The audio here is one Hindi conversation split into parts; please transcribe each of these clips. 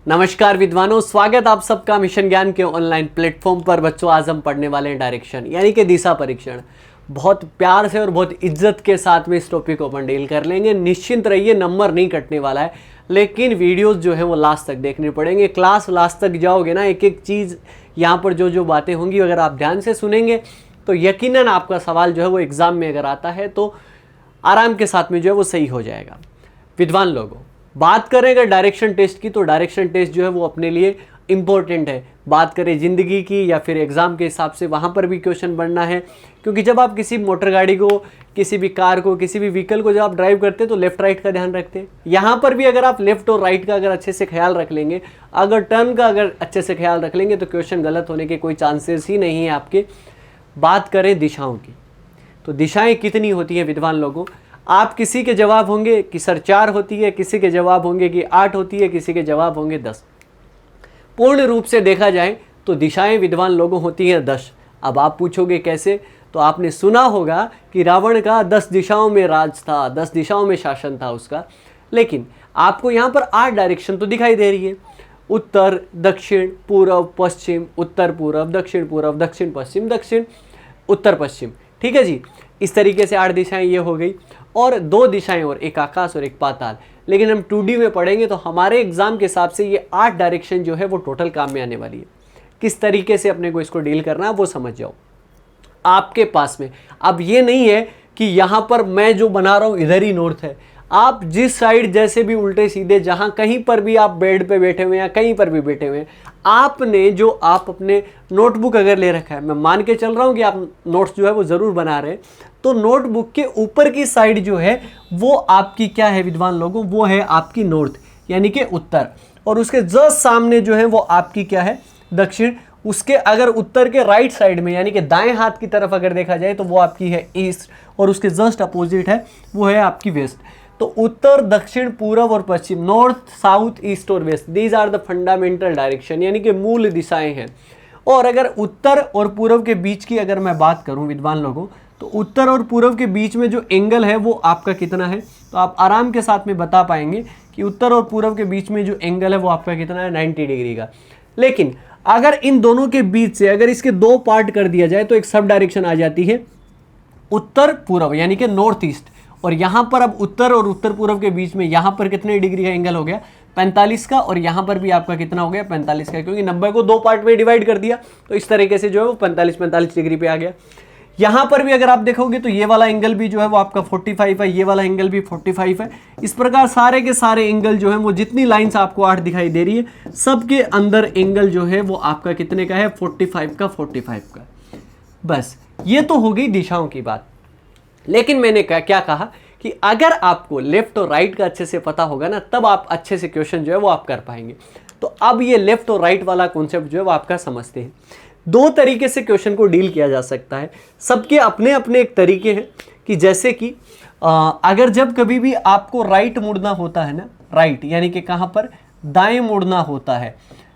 नमस्कार विद्वानों, स्वागत आप सबका मिशन ज्ञान के ऑनलाइन प्लेटफॉर्म पर। बच्चों, आज हम पढ़ने वाले हैं डायरेक्शन यानी कि दिशा परीक्षण। बहुत प्यार से और बहुत इज्जत के साथ में इस टॉपिक को अपन डील कर लेंगे। निश्चिंत रहिए, नंबर नहीं कटने वाला है, लेकिन वीडियोस जो है वो लास्ट तक देखने पड़ेंगे। क्लास लास्ट तक जाओगे ना, एक एक चीज़ यहाँ पर जो जो बातें होंगी अगर आप ध्यान से सुनेंगे तो यकीनन आपका सवाल जो है वो एग्ज़ाम में अगर आता है तो आराम के साथ में जो है वो सही हो जाएगा। विद्वान लोगों, बात करें अगर डायरेक्शन टेस्ट की, तो डायरेक्शन टेस्ट जो है वो अपने लिए इम्पोर्टेंट है। बात करें ज़िंदगी की या फिर एग्ज़ाम के हिसाब से, वहाँ पर भी क्वेश्चन बनना है। क्योंकि जब आप किसी मोटर गाड़ी को, किसी भी कार को, किसी भी व्हीकल को जब आप ड्राइव करते हैं तो लेफ्ट राइट का ध्यान रखते हैं। यहाँ पर भी अगर आप लेफ्ट और राइट का अगर अच्छे से ख्याल रख लेंगे, अगर टर्न का अगर अच्छे से ख्याल रख लेंगे तो क्वेश्चन गलत होने के कोई चांसेस ही नहीं है आपके। बात करें दिशाओं की, तो दिशाएँ कितनी होती हैं विद्वान लोगों? आप किसी के जवाब होंगे कि सर 4 होती है, किसी के जवाब होंगे कि 8 होती है, किसी के जवाब होंगे 10। पूर्ण रूप से देखा जाए तो दिशाएं विद्वान लोगों होती हैं 10। अब आप पूछोगे कैसे, तो आपने सुना होगा कि रावण का 10 दिशाओं में राज था, 10 दिशाओं में शासन था उसका। लेकिन आपको यहाँ पर 8 डायरेक्शन तो दिखाई दे रही है, उत्तर, दक्षिण, पूर्व, पश्चिम, उत्तर पूर्व, दक्षिण पश्चिम, दक्षिण उत्तर पश्चिम। ठीक है जी, इस तरीके से 8 दिशाएं ये हो गई, और 2 दिशाएं और, एक आकाश और एक पाताल। लेकिन हम 2D में पढ़ेंगे तो हमारे एग्जाम के हिसाब से ये 8 डायरेक्शन जो है वो टोटल काम में आने वाली है। किस तरीके से अपने को इसको डील करना है वो समझ जाओ आपके पास में। अब ये नहीं है कि यहाँ पर मैं जो बना रहा हूँ इधर ही नॉर्थ है। आप जिस साइड जैसे भी उल्टे सीधे, जहाँ कहीं पर भी आप बेड पे बैठे हुए हैं या कहीं पर भी बैठे हुए हैं, आपने जो आप अपने नोटबुक अगर ले रखा है, मैं मान के चल रहा हूँ कि आप नोट्स जो है वो ज़रूर बना रहे हैं, तो नोटबुक के ऊपर की साइड जो है वो आपकी क्या है विद्वान लोगों, वो है आपकी नॉर्थ यानी कि उत्तर। और उसके जस्ट सामने जो है वो आपकी क्या है, दक्षिण। उसके अगर उत्तर के राइट साइड में यानी कि दाएं हाथ की तरफ अगर देखा जाए तो वो आपकी है ईस्ट, और उसके जस्ट अपोजिट है वो है आपकी वेस्ट। तो उत्तर, दक्षिण, पूर्व और पश्चिम, नॉर्थ, साउथ, ईस्ट और west, these are the fundamental direction यानी कि मूल दिशाएं हैं। और अगर उत्तर और पूर्व के बीच की अगर मैं बात करूं विद्वान लोगों, तो उत्तर और पूर्व के बीच में जो एंगल है वो आपका कितना है, तो आप आराम के साथ में बता पाएंगे कि उत्तर और पूर्व के बीच में जो एंगल है वो आपका कितना है, 90 डिग्री का। लेकिन अगर इन दोनों के बीच से अगर इसके 2 पार्ट कर दिया जाए तो एक सब डायरेक्शन आ जाती है उत्तर पूर्व यानी कि नॉर्थ ईस्ट। और यहाँ पर अब उत्तर और उत्तर पूर्व के बीच में यहाँ पर कितने डिग्री का एंगल हो गया, 45 का, और यहाँ पर भी आपका कितना हो गया, 45 का, क्योंकि 90 को 2 पार्ट में डिवाइड कर दिया तो इस तरीके से जो है वो 45 डिग्री पे आ गया। यहाँ पर भी अगर आप देखोगे तो ये वाला एंगल भी जो है वो आपका 45 है, ये वाला एंगल भी 45 है। इस प्रकार सारे के सारे एंगल जो है वो, जितनी लाइंस आपको 8 दिखाई दे रही है, सबके अंदर एंगल जो है वो आपका कितने का है, 45 का। बस ये तो हो गई दिशाओं की बात। लेकिन मैंने क्या कहा कि अगर आपको लेफ्ट और राइट का अच्छे से पता होगा ना, तब आप अच्छे से क्वेश्चन जो है वो आप कर पाएंगे। तो अब ये लेफ्ट और राइट वाला कॉन्सेप्ट जो है वो आपका समझते हैं। 2 तरीके से क्वेश्चन को डील किया जा सकता है, सबके अपने अपने एक तरीके हैं। कि जैसे कि अगर जब कभी भी आपको राइट मुड़ना होता है ना, राइट यानी कि कहाँ पर, दाएं मुड़ना होता है,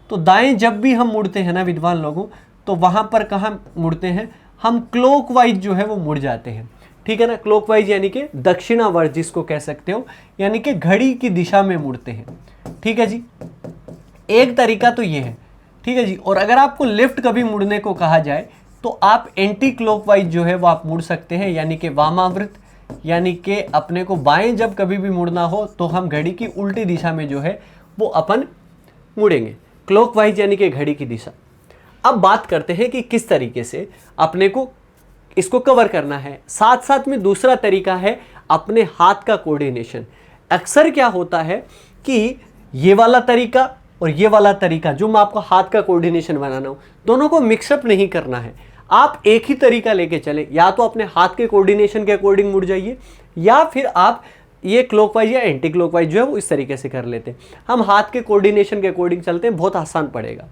तो दाएं जब भी हम मुड़ते हैं ना विद्वान लोगों, तो वहाँ पर कहाँ मुड़ते हैं हम, क्लॉकवाइज जो है वो मुड़ जाते हैं। ठीक है ना, क्लॉकवाइज यानी कि दक्षिणावर्त जिसको कह सकते हो, यानी कि घड़ी की दिशा में मुड़ते हैं। ठीक है जी, एक तरीका तो ये है। ठीक है जी, और अगर आपको लेफ्ट कभी मुड़ने को कहा जाए तो आप एंटी क्लॉकवाइज जो है वो आप मुड़ सकते हैं, यानी कि वामाव्रत, यानी कि अपने को बाएं जब कभी भी मुड़ना हो तो हम घड़ी की उल्टी दिशा में जो है वो अपन मुड़ेंगे, क्लॉकवाइज यानी कि घड़ी की दिशा। अब बात करते हैं कि किस तरीके से अपने को इसको कवर करना है। साथ साथ में दूसरा तरीका है अपने हाथ का कोऑर्डिनेशन। अक्सर क्या होता है कि ये वाला तरीका और ये वाला तरीका जो मैं आपको हाथ का कोऑर्डिनेशन बनाना हूँ, दोनों को मिक्सअप नहीं करना है। आप एक ही तरीका लेके चले, या तो अपने हाथ के कोऑर्डिनेशन के अकॉर्डिंग मुड़ जाइए, या फिर आप ये क्लॉकवाइज या एंटी क्लॉकवाइज जो है वो इस तरीके से कर लेते हैं। हम हाथ के कोऑर्डिनेशन के अकॉर्डिंग चलते हैं, बहुत आसान पड़ेगा।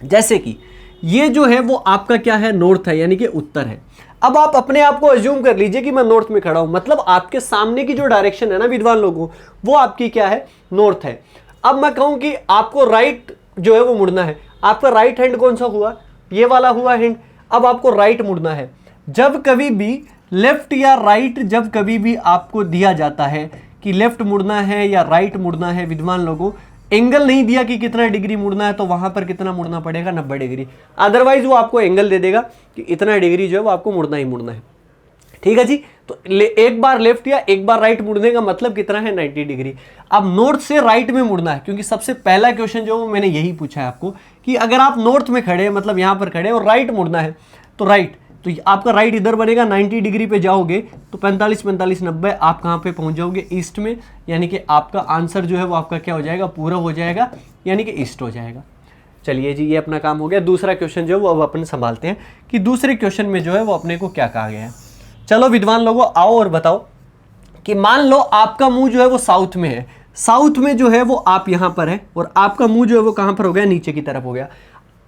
जैसे कि ये जो है वो आपका क्या है, नॉर्थ है यानी कि उत्तर है। अब आप अपने आप को अज्यूम कर लीजिए कि मैं नॉर्थ में खड़ा हूं, मतलब आपके सामने की जो डायरेक्शन है ना विद्वान लोगों, वो आपकी क्या है, नॉर्थ है। अब मैं कहूं कि आपको राइट जो है वो मुड़ना है, आपका राइट हैंड कौन सा हुआ, ये वाला हुआ हैंड। अब आपको राइट मुड़ना है। जब कभी भी लेफ्ट या राइट जब कभी भी आपको दिया जाता है कि लेफ्ट मुड़ना है या राइट मुड़ना है विद्वान लोगों, एंगल नहीं दिया कि कितना डिग्री मुड़ना है, तो वहां पर कितना मुड़ना पड़ेगा, 90 डिग्री। अदरवाइज वो आपको एंगल दे देगा कि इतना डिग्री जो है वो आपको मुड़ना ही मुड़ना है। ठीक है जी। तो एक बार लेफ्ट या एक बार राइट मुड़ने का मतलब कितना है, 90 डिग्री। अब नॉर्थ से राइट में मुड़ना है, क्योंकि सबसे पहला क्वेश्चन जो वो मैंने यही पूछा है आपको कि अगर आप नॉर्थ में खड़े, मतलब यहां पर खड़े और राइट मुड़ना है, तो राइट, तो आपका राइट इधर बनेगा, 90 डिग्री पे जाओगे तो 45 45 90 आप कहां पे पहुंच जाओगे, ईस्ट में। यानी कि आपका आंसर जो है वो आपका क्या हो जाएगा, पूरा हो जाएगा, यानी कि ईस्ट हो जाएगा। चलिए जी, ये अपना काम हो गया। दूसरा क्वेश्चन जो है वो अब अपन संभालते हैं कि दूसरे क्वेश्चन में जो है वो अपने को क्या कहा गया है। चलो विद्वान लोगों, आओ और बताओ कि मान लो आपका मुंह जो है वो साउथ में है, साउथ में जो है वो आप यहां पर है, और आपका मुंह जो है वो कहां पर हो गया, नीचे की तरफ हो गया।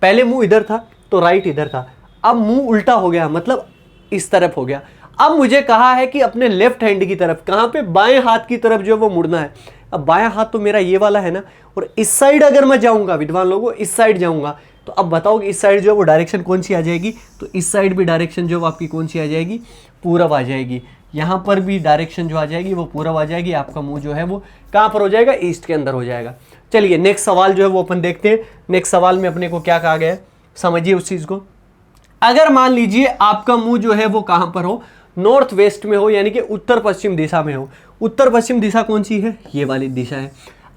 पहले मुंह इधर था तो राइट इधर था, अब मुंह उल्टा हो गया, मतलब इस तरफ हो गया। अब मुझे कहा है कि अपने लेफ्ट हैंड की तरफ, कहां पे, बाएं हाथ की तरफ जो है वो मुड़ना है। अब बायां हाथ तो मेरा ये वाला है ना, और इस साइड अगर मैं जाऊंगा विद्वान लोगों, इस साइड जाऊंगा, तो अब बताओ कि इस साइड जो है वो डायरेक्शन कौन सी आ जाएगी, तो इस साइड भी डायरेक्शन जो है आपकी कौन सी आ जाएगी, पूरब आ जाएगी। यहाँ पर भी डायरेक्शन जो आ जाएगी वो पूरब आ जाएगी। आपका मुंह जो है वो कहाँ पर हो जाएगा, ईस्ट के अंदर हो जाएगा। चलिए नेक्स्ट सवाल जो है वो अपन देखते हैं। नेक्स्ट सवाल में अपने को क्या कहा गया है, समझिए उस चीज को। अगर मान लीजिए आपका मुंह जो है वो कहां पर हो, नॉर्थ वेस्ट में हो, यानी कि उत्तर पश्चिम दिशा में हो। उत्तर पश्चिम दिशा कौन सी है, ये वाली दिशा है।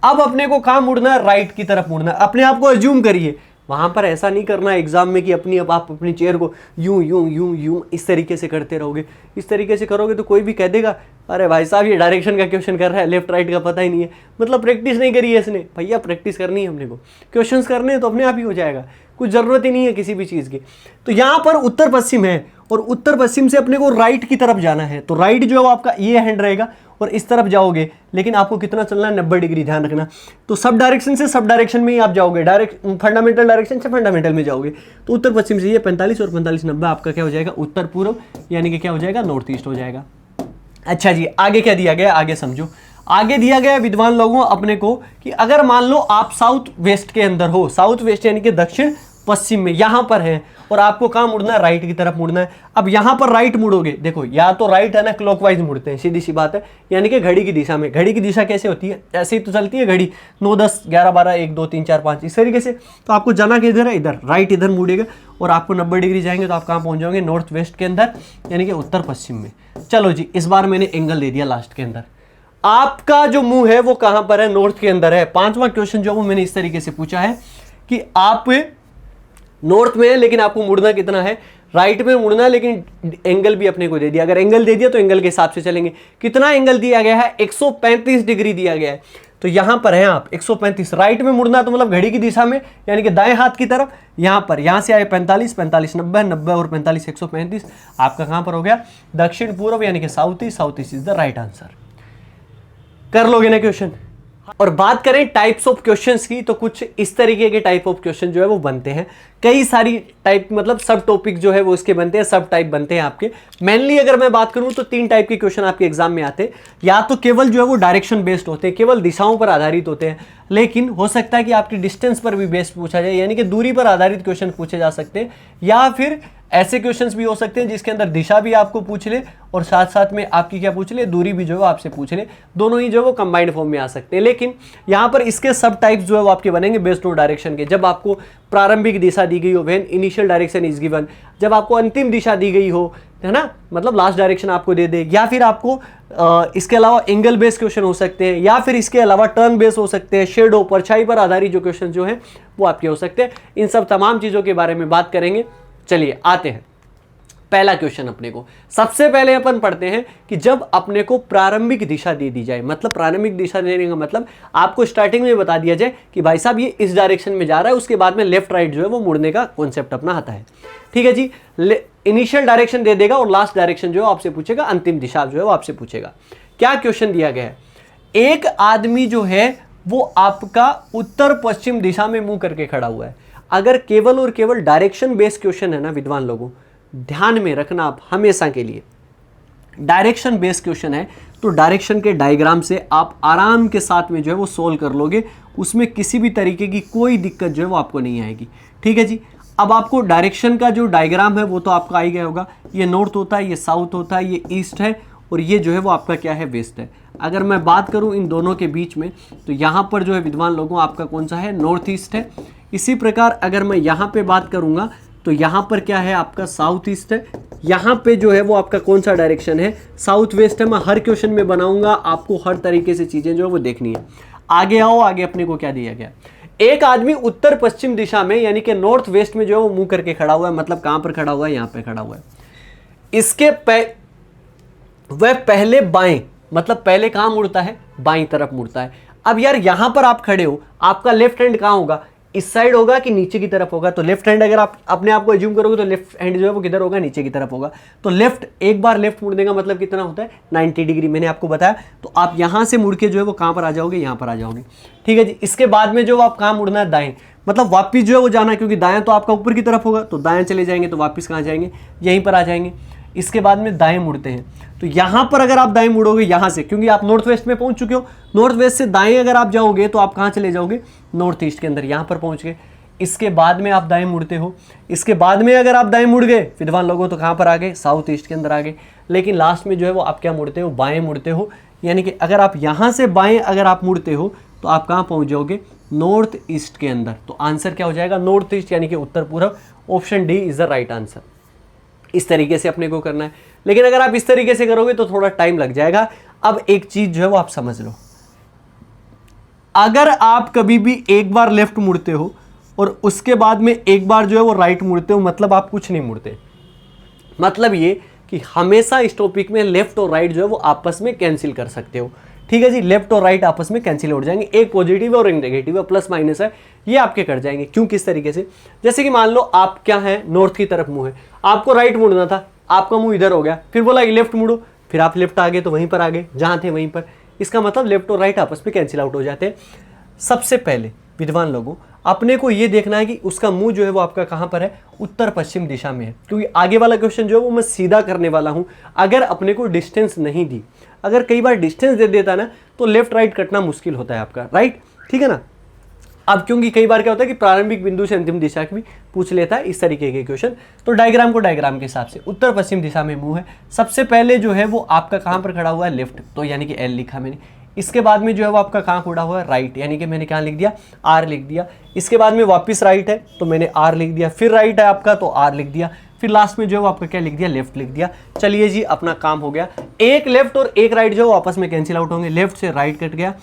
अब अपने को कहां मुड़ना है, राइट की तरफ मुड़ना है। अपने आप को अज्यूम करिए, वहां पर ऐसा नहीं करना है एग्जाम में कि आप अपनी चेयर को यूं यूं यूं यूं इस तरीके से करते रहोगे। इस तरीके से करोगे तो कोई भी कह देगा अरे भाई साहब ये डायरेक्शन का क्वेश्चन कर रहा है, लेफ्ट राइट का पता ही नहीं है, मतलब प्रैक्टिस नहीं करी है इसने। भैया प्रैक्टिस करनी है हमने को, क्वेश्चंस करने हैं तो अपने आप ही हो जाएगा, कुछ जरूरत ही नहीं है किसी भी चीज की। तो यहां पर उत्तर पश्चिम है, और उत्तर पश्चिम से अपने को राइट की तरफ जाना है, तो राइट जो है आपका ये हैंड रहेगा, और इस तरफ जाओगे, लेकिन आपको कितना चलना है, 90 डिग्री, ध्यान रखना। तो सब डायरेक्शन से सब डायरेक्शन में ही आप जाओगे, डायरेक्ट फंडामेंटल डायरेक्शन से फंडामेंटल में जाओगे। तो उत्तर पश्चिम से ये 45 और 45 90 आपका क्या हो जाएगा, उत्तर पूर्व, यानी कि क्या हो जाएगा, नॉर्थ ईस्ट हो जाएगा। अच्छा जी, आगे क्या दिया गया, आगे समझो। आगे दिया गया विद्वान लोगों अपने को कि अगर मान लो आप साउथ वेस्ट के अंदर हो, साउथ वेस्ट यानी कि दक्षिण पश्चिम में यहां पर है, और आपको कहां मुड़ना है, राइट की तरफ मुड़ना है। अब यहां पर राइट मुड़ोगे, देखो या तो राइट है ना, क्लॉकवाइज मुड़ते हैं, सीधी सी बात है, यानी कि घड़ी की दिशा में। घड़ी की दिशा कैसे होती है, ऐसे ही तो चलती है घड़ी, 9 10 11 12 1 2 3 4 5 इस तरीके से। तो आपको जाना किधर है, इधर, राइट इधर मुड़ेगा, और आपको 90 डिग्री जाएंगे तो आप कहां पहुंच जाओगे, नॉर्थ वेस्ट के अंदर, यानी कि उत्तर पश्चिम में। चलो जी, इस बार मैंने एंगल दे दिया लास्ट के अंदर। आपका जो मुंह है वो कहां पर है, नॉर्थ के अंदर है। पांचवा क्वेश्चन जो मैंने इस तरीके से पूछा है कि आप नॉर्थ में है, लेकिन आपको मुड़ना कितना है, राइट में मुड़ना है, लेकिन एंगल भी अपने को दे दिया। अगर एंगल दे दिया तो एंगल के हिसाब से चलेंगे। कितना एंगल दिया गया है, 135 डिग्री दिया गया है। तो यहां पर है आप 135, राइट में मुड़ना तो मतलब घड़ी की दिशा में, यानी कि दाएं हाथ की तरफ। यहां पर, यहां से आए 45 45 90 90 और 45 135, आपका कहां पर हो गया, दक्षिण पूर्व, यानी कि south east. South east is the right answer. कर लोगे ना क्वेश्चन। और बात करें टाइप्स ऑफ क्वेश्चंस की, तो कुछ इस तरीके के टाइप ऑफ क्वेश्चन जो है वो बनते हैं। कई सारी टाइप, मतलब सब टॉपिक जो है वो इसके बनते हैं, सब टाइप बनते हैं आपके। मेनली अगर मैं बात करूं तो 3 टाइप के क्वेश्चन आपके एग्जाम में आते हैं। या तो केवल जो है वो डायरेक्शन बेस्ड होते हैं, केवल दिशाओं पर आधारित होते हैं, लेकिन हो सकता है कि आपकी डिस्टेंस पर भी बेस्ड पूछा जाए, यानी कि दूरी पर आधारित क्वेश्चन पूछे जा सकते हैं। या फिर ऐसे क्वेश्चंस भी हो सकते हैं जिसके अंदर दिशा भी आपको पूछ ले, और साथ साथ में आपकी क्या पूछ ले, दूरी भी जो है आपसे पूछ ले। दोनों ही जो है वो कंबाइंड फॉर्म में आ सकते हैं। लेकिन यहाँ पर इसके सब टाइप्स जो है वो आपके बनेंगे बेस्ड ऑन डायरेक्शन के। जब आपको प्रारंभिक दिशा दी गई हो, when initial direction is given, जब आपको अंतिम दिशा दी गई हो, है ना, मतलब लास्ट डायरेक्शन आपको दे दे, या फिर आपको इसके अलावा एंगल बेस्ड क्वेश्चन हो सकते हैं, या फिर इसके अलावा टर्न बेस्ड हो सकते हैं, शेडो परछाई पर आधारित जो क्वेश्चन जो है वो आपके हो सकते हैं। इन सब तमाम चीज़ों के बारे में बात करेंगे। चलिए आते हैं पहला क्वेश्चन। अपने को सबसे पहले अपन पढ़ते हैं कि जब अपने को प्रारंभिक दिशा दे दी जाए, मतलब प्रारंभिक दिशा देने का मतलब आपको स्टार्टिंग में बता दिया जाए कि भाई साहब ये इस डायरेक्शन में जा रहा है, उसके बाद में लेफ्ट राइट जो है वो मुड़ने का कॉन्सेप्ट अपना आता है। ठीक है जी, इनिशियल डायरेक्शन दे देगा और लास्ट डायरेक्शन जो है आपसे पूछेगा, अंतिम दिशा जो है वो आपसे पूछेगा। क्या क्वेश्चन दिया गया है, एक आदमी जो है वो आपका उत्तर पश्चिम दिशा में मुंह करके खड़ा हुआ है। अगर केवल और केवल डायरेक्शन बेस्ड क्वेश्चन है ना विद्वान लोगों, ध्यान में रखना आप हमेशा के लिए, डायरेक्शन बेस्ड क्वेश्चन है तो डायरेक्शन के डायग्राम से आप आराम के साथ में जो है वो सोल्व कर लोगे, उसमें किसी भी तरीके की कोई दिक्कत जो है वो आपको नहीं आएगी। ठीक है जी, अब आपको डायरेक्शन का जो डायग्राम है वो तो आपका आ ही गया होगा। ये नॉर्थ होता है, ये साउथ होता है, ये ईस्ट है, और ये जो है वो आपका क्या है, वेस्ट है। अगर मैं बात करूं इन दोनों के बीच में, तो यहाँ पर जो है विद्वान लोगों आपका कौन सा है, नॉर्थ ईस्ट है। इसी प्रकार अगर मैं यहाँ पे बात करूँगा तो यहाँ पर क्या है आपका, साउथ ईस्ट है। यहाँ पे जो है वो आपका कौन सा डायरेक्शन है, साउथ वेस्ट है। मैं हर क्वेश्चन में बनाऊंगा, आपको हर तरीके से चीज़ें जो है वो देखनी है। आगे आओ, आगे अपने को क्या दिया गया, एक आदमी उत्तर पश्चिम दिशा में यानी कि नॉर्थ वेस्ट में जो है वो मुंह करके खड़ा हुआ है। मतलब कहाँ पर खड़ा हुआ है, यहाँ पे खड़ा हुआ है। इसके वह पहले बाएं, मतलब पहले कहाँ मुड़ता है, बाईं तरफ मुड़ता है। अब यार यहाँ पर आप खड़े हो, आपका लेफ्ट हैंड कहाँ होगा, इस साइड होगा कि नीचे की तरफ होगा। तो लेफ्ट हैंड अगर आप अपने आप को एज्यूम करोगे तो लेफ्ट हैंड जो है वो किधर होगा, नीचे की तरफ होगा। तो लेफ्ट, एक बार लेफ्ट मुड़ने का मतलब कितना होता है, 90 डिग्री, मैंने आपको बताया। तो आप यहाँ से मुड़ के जो है वो कहाँ पर आ जाओगे, यहाँ पर आ जाओगे। ठीक है जी। इसके बाद में जो आप कहाँ मुड़ना है, दाएं, मतलब वापिस जो है वो जाना, क्योंकि दाएं तो आपका ऊपर की तरफ होगा, तो दाएं चले जाएंगे तो वापिस कहाँ जाएंगे, यहीं पर आ जाएंगे। इसके बाद में दाएं मुड़ते हैं, तो यहाँ पर अगर आप दाएं मुड़ोगे यहाँ से, क्योंकि आप नॉर्थ वेस्ट में पहुँच चुके हो, नॉर्थ वेस्ट से दाएं अगर आप जाओगे तो आप कहाँ चले जाओगे, नॉर्थ ईस्ट के अंदर, यहाँ पर पहुँच गए। इसके बाद में आप दाएं मुड़ते हो, इसके बाद में अगर आप दाएं मुड़ गए विद्वान लोगों तो कहाँ पर आ गए, साउथ ईस्ट के अंदर आ गए। लेकिन लास्ट में जो है वो आप क्या मुड़ते हो, बाएं मुड़ते हो। यानी कि अगर आप यहाँ से बाएं अगर आप मुड़ते हो तो आप कहाँ पहुँच जाओगे, नॉर्थ ईस्ट के अंदर। तो आंसर क्या हो जाएगा, नॉर्थ ईस्ट, यानी कि उत्तर पूर्व। Option D is the right answer. इस तरीके से अपने को करना है, लेकिन अगर आप इस तरीके से करोगे तो थोड़ा टाइम लग जाएगा। अब एक चीज जो है वो आप समझ लो, अगर आप कभी भी एक बार लेफ्ट मुड़ते हो और उसके बाद में एक बार जो है वो राइट मुड़ते हो, मतलब आप कुछ नहीं मुड़ते। मतलब ये कि हमेशा इस टॉपिक में लेफ्ट और राइट जो है वो आपस में कैंसिल कर सकते हो। ठीक है जी, लेफ्ट और राइट आपस में कैंसिल हो जाएंगे, एक पॉजिटिव और एक नेगेटिव है, प्लस माइनस है, ये आपके कट जाएंगे। क्यों, किस तरीके से, जैसे कि मान लो आप क्या है, नॉर्थ की तरफ मुंह है, आपको राइट मुड़ना था, आपका मुंह इधर हो गया, फिर बोला कि लेफ्ट मुड़ो, फिर आप लेफ्ट आ गए तो वहीं पर आ गए जहां थे वहीं पर। इसका मतलब लेफ्ट और राइट आपस में कैंसिल आउट हो जाते हैं। सबसे पहले विद्वान लोगों अपने को ये देखना है कि उसका मुंह जो है वो आपका कहाँ पर है, उत्तर पश्चिम दिशा में है। क्योंकि आगे वाला क्वेश्चन जो है वो मैं सीधा करने वाला हूँ। अगर अपने को डिस्टेंस नहीं दी, अगर कई बार डिस्टेंस दे देता ना तो लेफ्ट राइट कटना मुश्किल होता है आपका, राइट, ठीक है ना। अब क्योंकि कई बार क्या होता है कि प्रारंभिक बिंदु से अंतिम दिशा की भी पूछ लेता है, इस तरीके के क्वेश्चन। तो डायग्राम को डायग्राम के हिसाब से उत्तर पश्चिम दिशा में मुंह है। सबसे पहले जो है वो आपका कहाँ पर खड़ा हुआ है, लेफ्ट, तो यानी कि एल लिखा मैंने। इसके बाद में जो है वो आपका कहाँ खड़ा हुआ है, राइट, यानी कि मैंने क्या लिख दिया, आर लिख दिया। इसके बाद में वापस राइट है तो मैंने आर लिख दिया, फिर राइट है आपका तो आर लिख दिया, फिर लास्ट में जो है वो आपका क्या लिख दिया, लेफ्ट लिख दिया। चलिए जी, अपना काम हो गया। एक लेफ्ट और एक राइट जो आपस में कैंसिल आउट होंगे, लेफ्ट से राइट कट गया,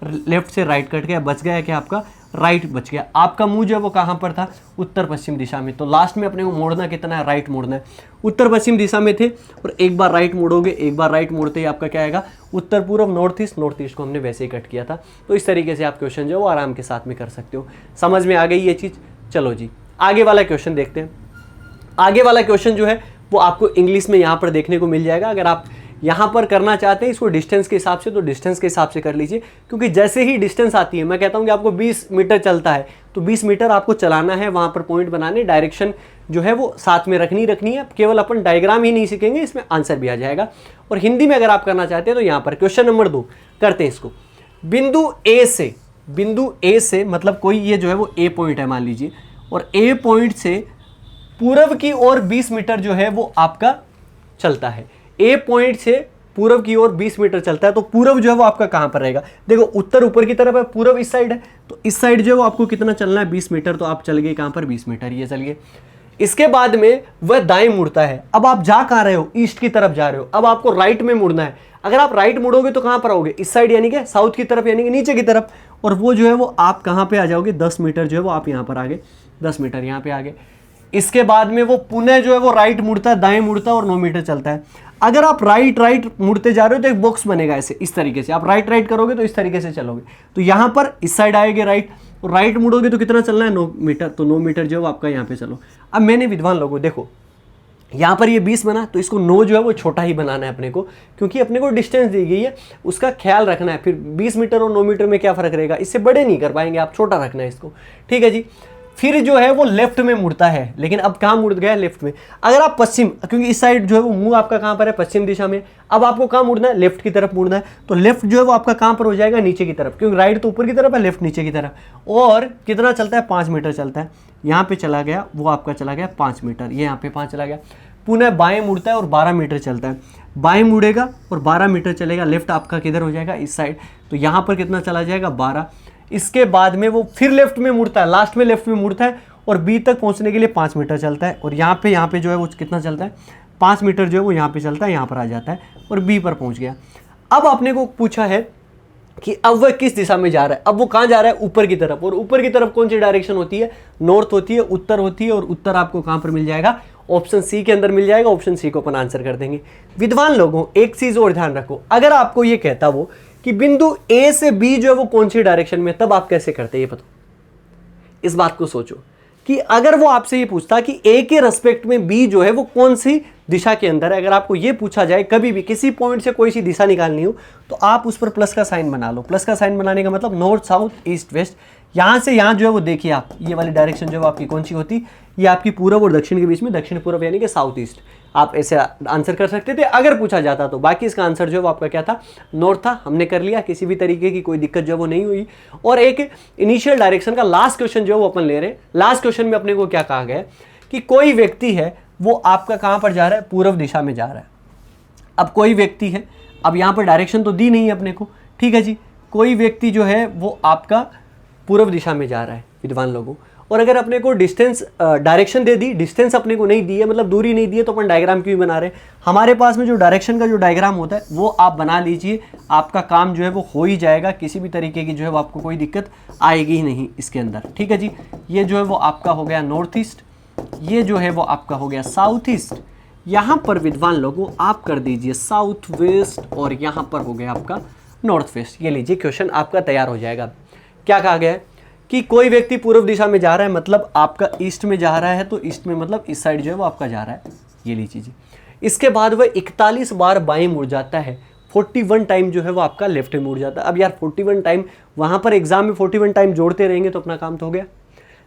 लेफ्ट से राइट कट गया, बच गया क्या आपका, राइट बच गया। आपका मुंह जो है वो कहाँ पर था, उत्तर पश्चिम दिशा में। तो लास्ट में अपने को मोड़ना कितना है, राइट मोड़ना है। उत्तर पश्चिम दिशा में थे और एक बार राइट मोड़ोगे, एक बार राइट मोड़ते ही आपका क्या आएगा, उत्तर पूर्व, नॉर्थ ईस्ट। नॉर्थ ईस्ट को हमने वैसे ही कट किया था। तो इस तरीके से आप क्वेश्चन जो है वो आराम के साथ में कर सकते हो। समझ में आ गई ये चीज़। चलो जी, आगे वाला क्वेश्चन देखते हैं। आगे वाला क्वेश्चन जो है वो आपको इंग्लिश में यहाँ पर देखने को मिल जाएगा। अगर आप यहाँ पर करना चाहते हैं इसको डिस्टेंस के हिसाब से, तो डिस्टेंस के हिसाब से कर लीजिए। क्योंकि जैसे ही डिस्टेंस आती है, मैं कहता हूँ कि आपको 20 मीटर चलता है तो 20 मीटर आपको चलाना है, वहाँ पर पॉइंट बनाने, डायरेक्शन जो है वो साथ में रखनी है। केवल अपन डायग्राम ही नहीं सीखेंगे, इसमें आंसर भी आ जाएगा। और हिंदी में अगर आप करना चाहते हैं तो यहाँ पर क्वेश्चन नंबर 2 करते हैं इसको। बिंदु ए से मतलब कोई ये जो है वो ए पॉइंट है मान लीजिए, और ए पॉइंट से पूर्व की ओर 20 मीटर जो है वो आपका चलता है। ए पॉइंट से पूर्व की ओर 20 मीटर चलता है, तो पूर्व जो है वो आपका कहां पर रहेगा, देखो उत्तर ऊपर की तरफ है, पूर्व इस साइड है, तो इस साइड जो है वो आपको कितना चलना है, 20 मीटर। तो आप चल गए कहां पर, 20 मीटर, ये चलिए। इसके बाद में वह दाएं मुड़ता है। अब आप जा कहां रहे हो, ईस्ट की तरफ जा रहे हो। अब आपको राइट में मुड़ना है। अगर आप राइट मुड़ोगे तो कहां पर आओगे, इस साइड, यानी कि साउथ की तरफ, यानी कि नीचे की तरफ। और वो जो है वो आप कहां पे आ जाओगे, 10 मीटर जो है वो आप यहां पर आ गए, 10 मीटर यहां पे आ गए। इसके बाद में वो पुनः जो है वो राइट मुड़ता है, दाएं मुड़ता है और 9 मीटर चलता है। अगर आप राइट मुड़ते जा रहे हो तो एक बॉक्स बनेगा ऐसे, इस तरीके से। आप राइट करोगे तो इस तरीके से चलोगे, तो यहाँ पर इस साइड आएंगे राइट मुड़ोगे तो कितना चलना है, 9 मीटर। तो 9 मीटर जो है आपका यहाँ पे चलो। अब मैंने विद्वान लोगों देखो यहाँ पर ये 20 बना, तो इसको 9 जो है वो छोटा ही बनाना है अपने को, क्योंकि अपने को डिस्टेंस दी गई है, उसका ख्याल रखना है। फिर 20 मीटर और 9 मीटर में क्या फर्क रहेगा, इससे बड़े नहीं कर पाएंगे आप, छोटा रखना है इसको, ठीक है जी। फिर जो है वो लेफ्ट में मुड़ता है, लेकिन अब कहाँ मुड़ गया है, लेफ्ट में। अगर आप पश्चिम, क्योंकि इस साइड जो है वो मुंह आपका कहाँ पर है, पश्चिम दिशा में। अब आपको कहाँ मुड़ना है, लेफ्ट की तरफ मुड़ना है। तो लेफ्ट जो है वो आपका कहाँ पर हो जाएगा, नीचे की तरफ, क्योंकि राइट तो ऊपर की तरफ है, लेफ्ट नीचे की तरफ। और कितना चलता है, 5 मीटर चलता है। यहाँ पे चला गया, वो आपका चला गया 5 मीटर, ये यहाँ पे 5 चला गया। पुनः बाएं मुड़ता है और 12 मीटर चलता है। बाएं मुड़ेगा और 12 मीटर चलेगा, लेफ्ट आपका किधर हो जाएगा, इस साइड। तो यहाँ पर कितना चला जाएगा, 12। इसके बाद में वो फिर लेफ्ट में मुड़ता है, लास्ट में लेफ्ट में मुड़ता है और बी तक पहुँचने के लिए 5 मीटर चलता है। और यहाँ पे जो है वो कितना चलता है, 5 मीटर जो है वो यहाँ पे चलता है, यहाँ पर आ जाता है और बी पर पहुँच गया। अब आपने को पूछा है कि अब वह किस दिशा में जा रहा है। अब वो कहाँ जा रहा है, ऊपर की तरफ। और ऊपर की तरफ कौन सी डायरेक्शन होती है, नॉर्थ होती है, उत्तर होती है। और उत्तर आपको कहाँ पर मिल जाएगा, ऑप्शन सी के अंदर मिल जाएगा। ऑप्शन सी को अपन आंसर कर देंगे। विद्वान लोगों, एक चीज और ध्यान रखो, अगर आपको ये कहता वो कि बिंदु ए से बी जो है वो कौन सी डायरेक्शन में, तब आप कैसे करते, ये बताओ। इस बात को सोचो कि अगर वो आपसे ये पूछता कि ए के रेस्पेक्ट में बी जो है वो कौन सी दिशा के अंदर है, अगर आपको ये पूछा जाए कभी भी किसी पॉइंट से कोई सी दिशा निकालनी हो, तो आप उस पर प्लस का साइन बना लो। प्लस का साइन बनाने का मतलब नॉर्थ साउथ ईस्ट वेस्ट। यहाँ से यहाँ जो है वो देखिए आप, ये वाली डायरेक्शन जो है आपकी कौन सी होती, ये आपकी पूर्व और दक्षिण के बीच में, दक्षिण पूर्व यानी कि साउथ ईस्ट। आप ऐसे आंसर कर सकते थे अगर पूछा जाता तो। बाकी इसका आंसर जो है वो आपका क्या था, नॉर्थ था। हमने कर लिया, किसी भी तरीके की कोई दिक्कत जो है वो नहीं हुई। और एक इनिशियल डायरेक्शन का लास्ट क्वेश्चन जो है वो अपन ले रहे हैं। लास्ट क्वेश्चन में अपने को क्या कहा गया कि कोई व्यक्ति है वो आपका कहाँ पर जा रहा है, पूर्व दिशा में जा रहा है। अब कोई व्यक्ति है, अब यहाँ पर डायरेक्शन तो दी नहीं है अपने को, ठीक है जी। कोई व्यक्ति जो है वो आपका पूर्व दिशा में जा रहा है विद्वान लोगों। और अगर अपने को डिस्टेंस डायरेक्शन दे दी, डिस्टेंस अपने को नहीं दी है, मतलब दूरी नहीं दी है, तो अपन डायग्राम क्यों बना रहे हैं। हमारे पास में जो डायरेक्शन का जो डायग्राम होता है वो आप बना लीजिए, आपका काम जो है वो हो ही जाएगा। किसी भी तरीके की जो है वो आपको कोई दिक्कत आएगी ही नहीं इसके अंदर, ठीक है जी। ये जो है वो आपका हो गया नॉर्थ ईस्ट, ये जो है वो आपका हो गया साउथ ईस्ट। यहाँ पर विद्वान लोगों आप कर दीजिए साउथ वेस्ट, और यहाँ पर हो गया आपका नॉर्थ वेस्ट। ये लीजिए क्वेश्चन आपका तैयार हो जाएगा। क्या कहा गया है कि कोई व्यक्ति पूर्व दिशा में जा रहा है, मतलब आपका ईस्ट में जा रहा है, तो ईस्ट में मतलब इस साइड जो है वो आपका जा रहा है, ये लीजिए जी। इसके बाद वह 41 बार बाएं मुड़ जाता है, 41 टाइम जो है वो आपका लेफ्ट में मुड़ जाता है। अब यार 41 टाइम, वहाँ पर एग्जाम में 41 टाइम जोड़ते रहेंगे तो अपना काम तो हो गया।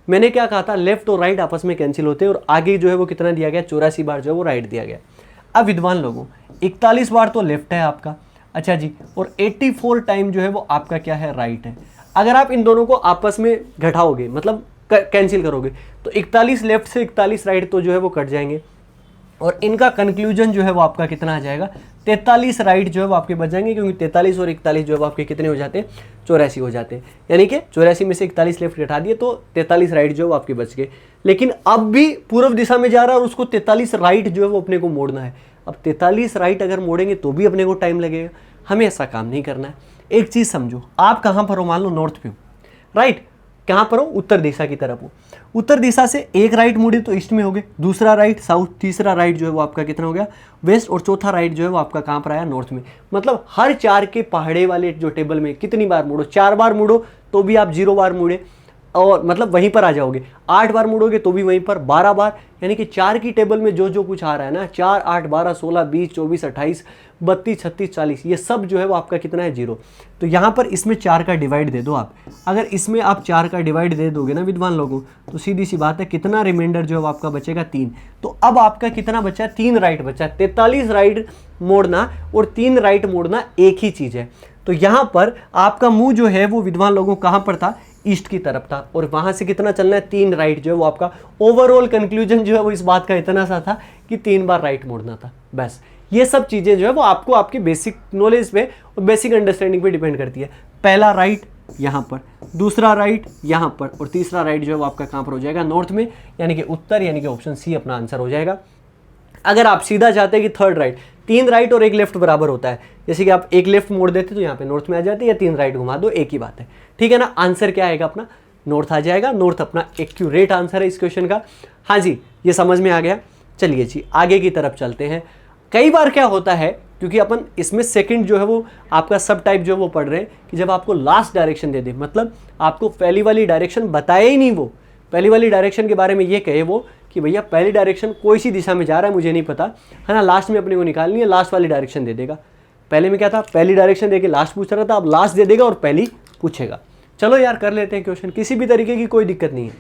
मैंने क्या कहा था, लेफ्ट और राइट आपस में कैंसिल होते हैं, और आगे जो है वो कितना दिया गया, 84 बार जो है वो राइट दिया गया। अब विद्वान लोगों 41 बार तो लेफ्ट है आपका, अच्छा जी, और 84 टाइम जो है वो आपका क्या है, राइट है। अगर आप इन दोनों को आपस में घटाओगे, मतलब कैंसिल करोगे, तो 41 लेफ्ट से 41 राइट तो जो है वो कट जाएंगे, और इनका कंक्लूजन जो है वो आपका कितना आ जाएगा, 43 राइट जो है वो आपके बच जाएंगे, क्योंकि 43 और 41 जो है वो आपके कितने हो जाते हैं, 84 हो जाते हैं। यानी कि 84 में से 41 लेफ्ट घटा दिए तो 43 राइट जो है वो आपके बच गए। लेकिन अब भी पूर्व दिशा में जा रहा है और उसको 43 राइट जो है वो अपने को मोड़ना है। अब 43 राइट अगर मोड़ेंगे तो भी अपने को टाइम लगेगा, हमें ऐसा काम नहीं करना है। एक चीज़ समझो, आप कहाँ पर हो, मान लो नॉर्थ पे हो, राइट, कहाँ पर हो, उत्तर दिशा की तरफ हो। उत्तर दिशा से एक राइट मुड़े तो ईस्ट में हो गए, दूसरा राइट साउथ, तीसरा राइट जो है वो आपका कितना हो गया, वेस्ट, और चौथा राइट जो है वो आपका कहाँ पर आया, नॉर्थ में। मतलब हर 4 के पहाड़े वाले जो टेबल में कितनी बार मुड़ो, 4 बार मुड़ो तो भी आप 0 बार मुड़े, और मतलब वहीं पर आ जाओगे। 8 बार मुड़ोगे तो भी वहीं पर, 12 बार, यानी कि 4 की टेबल में जो जो कुछ आ रहा है ना, 4, 8, 12, 16, 20, 24, 28, 32, 36, 40, ये सब जो है वो आपका कितना है, 0। तो यहाँ पर इसमें 4 का डिवाइड दे दो आप। अगर इसमें आप 4 का डिवाइड दे दोगे ना विद्वान लोगों, तो सीधी सी बात है कितना रिमाइंडर जो है वो आपका बचेगा, 3। तो अब आपका कितना बचा, 3 राइट बचा। 43 राइट मोड़ना और 3 राइट मोड़ना एक ही चीज़ है। तो यहाँ पर आपका मुंह जो है वो विद्वान लोगों कहाँ पर था, ईस्ट की तरफ था, और वहाँ से कितना चलना है, 3 राइट जो है वो आपका ओवरऑल कंक्लूजन जो है वो इस बात का इतना सा था कि 3 बार राइट मोड़ना था। बस ये सब चीज़ें जो है वो आपको आपकी बेसिक नॉलेज पे और बेसिक अंडरस्टैंडिंग पे डिपेंड करती है। पहला राइट यहाँ पर, दूसरा राइट यहाँ पर, और तीसरा राइट जो है वो आपका कहाँ पर हो जाएगा, नॉर्थ में, यानी कि उत्तर, यानी कि ऑप्शन सी अपना आंसर हो जाएगा। अगर आप सीधा चाहते हैं कि थर्ड राइट, 3 राइट और 1 लेफ्ट बराबर होता है, जैसे कि आप 1 लेफ्ट मोड़ देते तो यहाँ पे नॉर्थ में आ जाते, या 3 राइट घुमा दो, एक ही बात है, ठीक है ना। आंसर क्या आएगा अपना, नॉर्थ आ जाएगा। नॉर्थ अपना एक्यूरेट आंसर है इस क्वेश्चन का। हाँ जी, ये समझ में आ गया। चलिए जी आगे की तरफ चलते हैं। कई बार क्या होता है, क्योंकि अपन इसमें सेकंड जो है वो आपका सब टाइप जो है वो पढ़ रहे हैं, कि जब आपको लास्ट डायरेक्शन दे दे, मतलब आपको पहली वाली डायरेक्शन बताए ही नहीं, वो पहली वाली डायरेक्शन के बारे में ये कहे वो कि भैया पहली डायरेक्शन कोई सी दिशा में जा रहा है मुझे नहीं पता है ना, लास्ट में अपने को निकालनी है, लास्ट वाली डायरेक्शन दे देगा। पहले में क्या था, पहली डायरेक्शन देके लास्ट पूछ रहा था, अब लास्ट दे देगा और पहली पूछेगा। चलो यार कर लेते हैं क्वेश्चन, किसी भी तरीके की कोई दिक्कत नहीं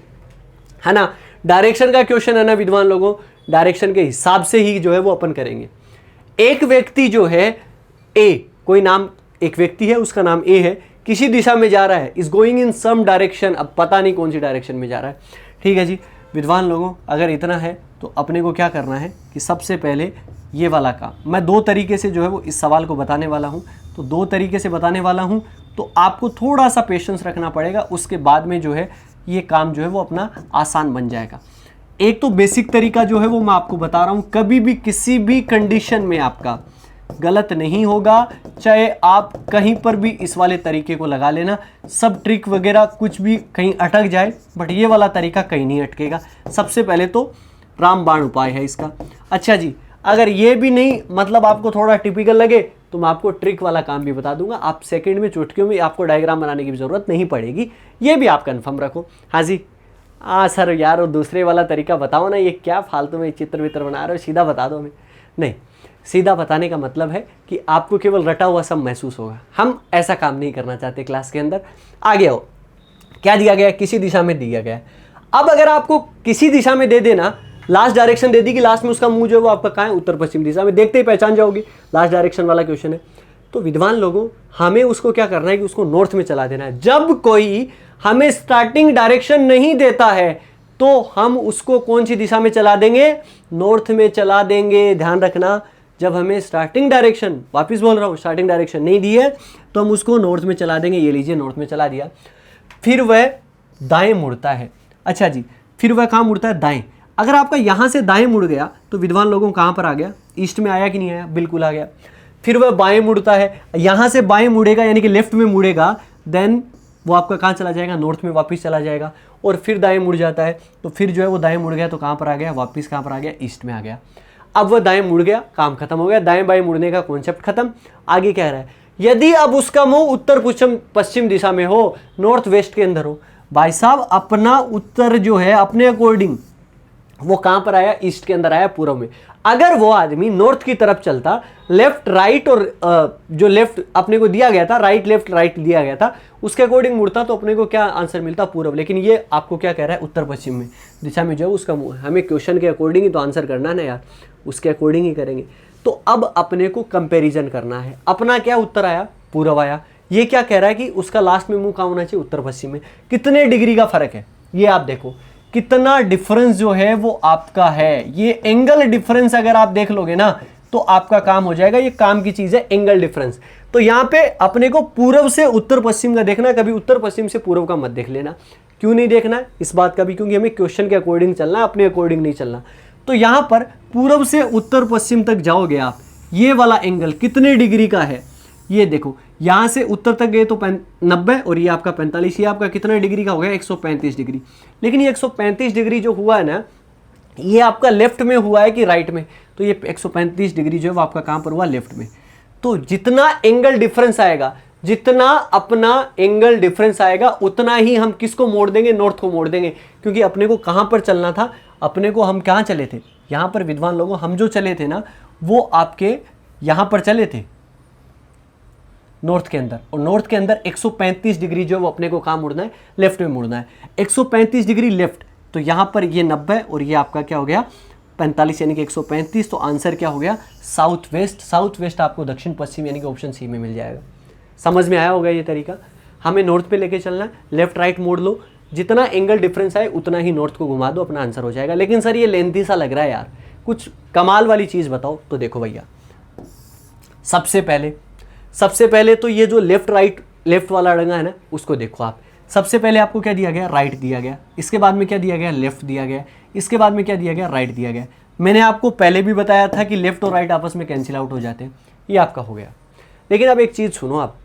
है ना। डायरेक्शन का क्वेश्चन है ना विद्वान लोगों, डायरेक्शन के हिसाब से ही जो है वो अपन करेंगे। एक व्यक्ति जो है ए, कोई नाम, एक व्यक्ति है उसका नाम ए है, किसी दिशा में जा रहा है, is going in some direction, अब पता नहीं कौन सी डायरेक्शन में जा रहा है, ठीक है जी। विद्वान लोगों अगर इतना है तो अपने को क्या करना है कि सबसे पहले ये वाला काम मैं 2 तरीके से जो है वो इस सवाल को बताने वाला हूँ। तो 2 तरीके से बताने वाला हूँ, तो आपको थोड़ा सा पेशेंस रखना पड़ेगा। उसके बाद में जो है ये काम जो है वो अपना आसान बन जाएगा। एक तो बेसिक तरीका जो है वो मैं आपको बता रहा हूँ, कभी भी किसी भी कंडीशन में आपका गलत नहीं होगा, चाहे आप कहीं पर भी इस वाले तरीके को लगा लेना। सब ट्रिक वगैरह कुछ भी कहीं अटक जाए, बट ये वाला तरीका कहीं नहीं अटकेगा। सबसे पहले तो रामबाण उपाय है इसका। अच्छा जी, अगर ये भी नहीं मतलब आपको थोड़ा टिपिकल लगे तो मैं आपको ट्रिक वाला काम भी बता दूंगा। आप सेकंड में चुटकियों में आपको डायग्राम बनाने की भी ज़रूरत नहीं पड़ेगी, ये भी आप कंफर्म रखो। हाँ जी, हाँ सर यार वो दूसरे वाला तरीका बताओ ना, ये क्या फालतू में चित्र वित्र बना रहे हो, सीधा बता दो हमें। नहीं, सीधा बताने का मतलब है कि आपको केवल रटा हुआ सब महसूस होगा। हम ऐसा काम नहीं करना चाहते क्लास के अंदर। आगे आओ, क्या दिया गया है, किसी दिशा में दिया गया है। अब अगर आपको किसी दिशा में दे देना, लास्ट डायरेक्शन दे दी कि लास्ट में उसका मुंह जो है वो आपका कहाँ है, उत्तर पश्चिम दिशा में, देखते ही पहचान जाओगे लास्ट डायरेक्शन वाला क्वेश्चन है। तो विद्वान लोगों, हमें उसको क्या करना है कि उसको नॉर्थ में चला देना है। जब कोई हमें स्टार्टिंग डायरेक्शन नहीं देता है तो हम उसको कौन सी दिशा में चला देंगे, नॉर्थ में चला देंगे। ध्यान रखना, जब हमें स्टार्टिंग डायरेक्शन, वापिस बोल रहा हूँ, स्टार्टिंग डायरेक्शन नहीं दी है तो हम उसको नॉर्थ में चला देंगे। ये लीजिए, नॉर्थ में चला दिया। फिर वह दाएं मुड़ता है। अच्छा जी, फिर वह कहाँ मुड़ता है, दाएं। अगर आपका यहाँ से दाएं मुड़ गया तो विद्वान लोगों कहाँ पर आ गया, ईस्ट में आया कि नहीं आया, बिल्कुल आ गया। फिर वह बाएं मुड़ता है, यहाँ से बाएं मुड़ेगा यानी कि लेफ्ट में मुड़ेगा, देन वो आपका कहाँ चला जाएगा, नॉर्थ में वापस चला जाएगा। और फिर दाएं मुड़ जाता है तो फिर जो है वो दाएं मुड़ गया तो कहाँ पर आ गया, वापस कहाँ पर आ गया, ईस्ट में आ गया। अब वह दाएं मुड़ गया, काम खत्म हो गया, दाएं बाएं मुड़ने का कॉन्सेप्ट खत्म। आगे कह रहा है, यदि अब उसका मुंह उत्तर पश्चिम दिशा में हो, नॉर्थ वेस्ट के अंदर हो, भाई साहब अपना उत्तर जो है अपने अकॉर्डिंग वो कहां पर आया, ईस्ट के अंदर आया, पूर्व में। अगर वो आदमी नॉर्थ की तरफ चलता, लेफ्ट राइट और जो लेफ्ट अपने को दिया गया था, राइट लेफ्ट राइट दिया गया था, उसके अकॉर्डिंग मुड़ता तो अपने को क्या आंसर मिलता, पूर्व। लेकिन ये आपको क्या कह रहा है, उत्तर पश्चिम में दिशा में जो है उसका मुंह। हमें क्वेश्चन के अकॉर्डिंग ही तो आंसर करना है ना यार, उसके अकॉर्डिंग ही करेंगे। तो अब अपने को कंपेरिजन करना है। अपना क्या उत्तर आया, पूर्व आया। ये क्या कह रहा है कि उसका लास्ट में मुंह कहाँ होना चाहिए, उत्तर पश्चिम में। कितने डिग्री का फर्क है ये आप देखो, कितना डिफरेंस जो है वो आपका है। ये एंगल डिफरेंस अगर आप देख लोगे ना तो आपका काम हो जाएगा। ये काम की चीज है एंगल डिफरेंस। तो यहाँ पे अपने को पूर्व से उत्तर पश्चिम का देखना, कभी उत्तर पश्चिम से पूर्व का मत देख लेना। क्यों नहीं देखना है इस बात का भी, क्योंकि हमें क्वेश्चन के अकॉर्डिंग चलना है, अपने अकॉर्डिंग नहीं चलना। तो यहाँ पर पूर्व से उत्तर पश्चिम तक जाओगे आप, ये वाला एंगल कितने डिग्री का है ये देखो। यहाँ से उत्तर तक गए तो 90 और ये आपका 45, ये आपका कितना डिग्री का हो गया, 135 डिग्री। लेकिन ये 135 डिग्री जो हुआ है ना, ये आपका लेफ्ट में हुआ है कि राइट में, तो ये 135 डिग्री जो है वो आपका कहाँ पर हुआ, लेफ्ट में। तो जितना एंगल डिफरेंस आएगा, जितना अपना एंगल डिफरेंस आएगा, उतना ही हम किसको मोड़ देंगे, नॉर्थ को मोड़ देंगे। क्योंकि अपने को कहाँ पर चलना था, अपने को हम कहाँ चले थे, यहाँ पर विद्वान लोगों हम जो चले थे ना वो आपके यहाँ पर चले थे नॉर्थ के अंदर। और नॉर्थ के अंदर 135 डिग्री जो है वो अपने को कहाँ मुड़ना है, लेफ्ट में मुड़ना है। 135 डिग्री लेफ्ट, तो यहाँ पर ये 90 और ये आपका क्या हो गया 45 यानी कि 135। तो आंसर क्या हो गया, साउथ वेस्ट। साउथ वेस्ट आपको दक्षिण पश्चिम यानी कि ऑप्शन सी में मिल जाएगा। समझ में आया होगा ये तरीका। हमें नॉर्थ पे लेके चलना है, लेफ्ट राइट मोड़ लो, जितना एंगल डिफरेंस आए उतना ही नॉर्थ को घुमा दो, अपना आंसर हो जाएगा। लेकिन सर ये लेंथी सा लग रहा है यार, कुछ कमाल वाली चीज़ बताओ। तो देखो भैया, सबसे पहले तो ये जो लेफ्ट राइट लेफ्ट वाला रंगा है ना उसको देखो आप। सबसे पहले आपको क्या दिया गया, राइट दिया गया। इसके बाद में क्या दिया गया, लेफ्ट दिया गया। इसके बाद में क्या दिया गया, राइट दिया गया। मैंने आपको पहले भी बताया था कि लेफ्ट और राइट आपस में कैंसिल आउट हो जाते हैं, ये आपका हो गया। लेकिन अब एक चीज़ सुनो आप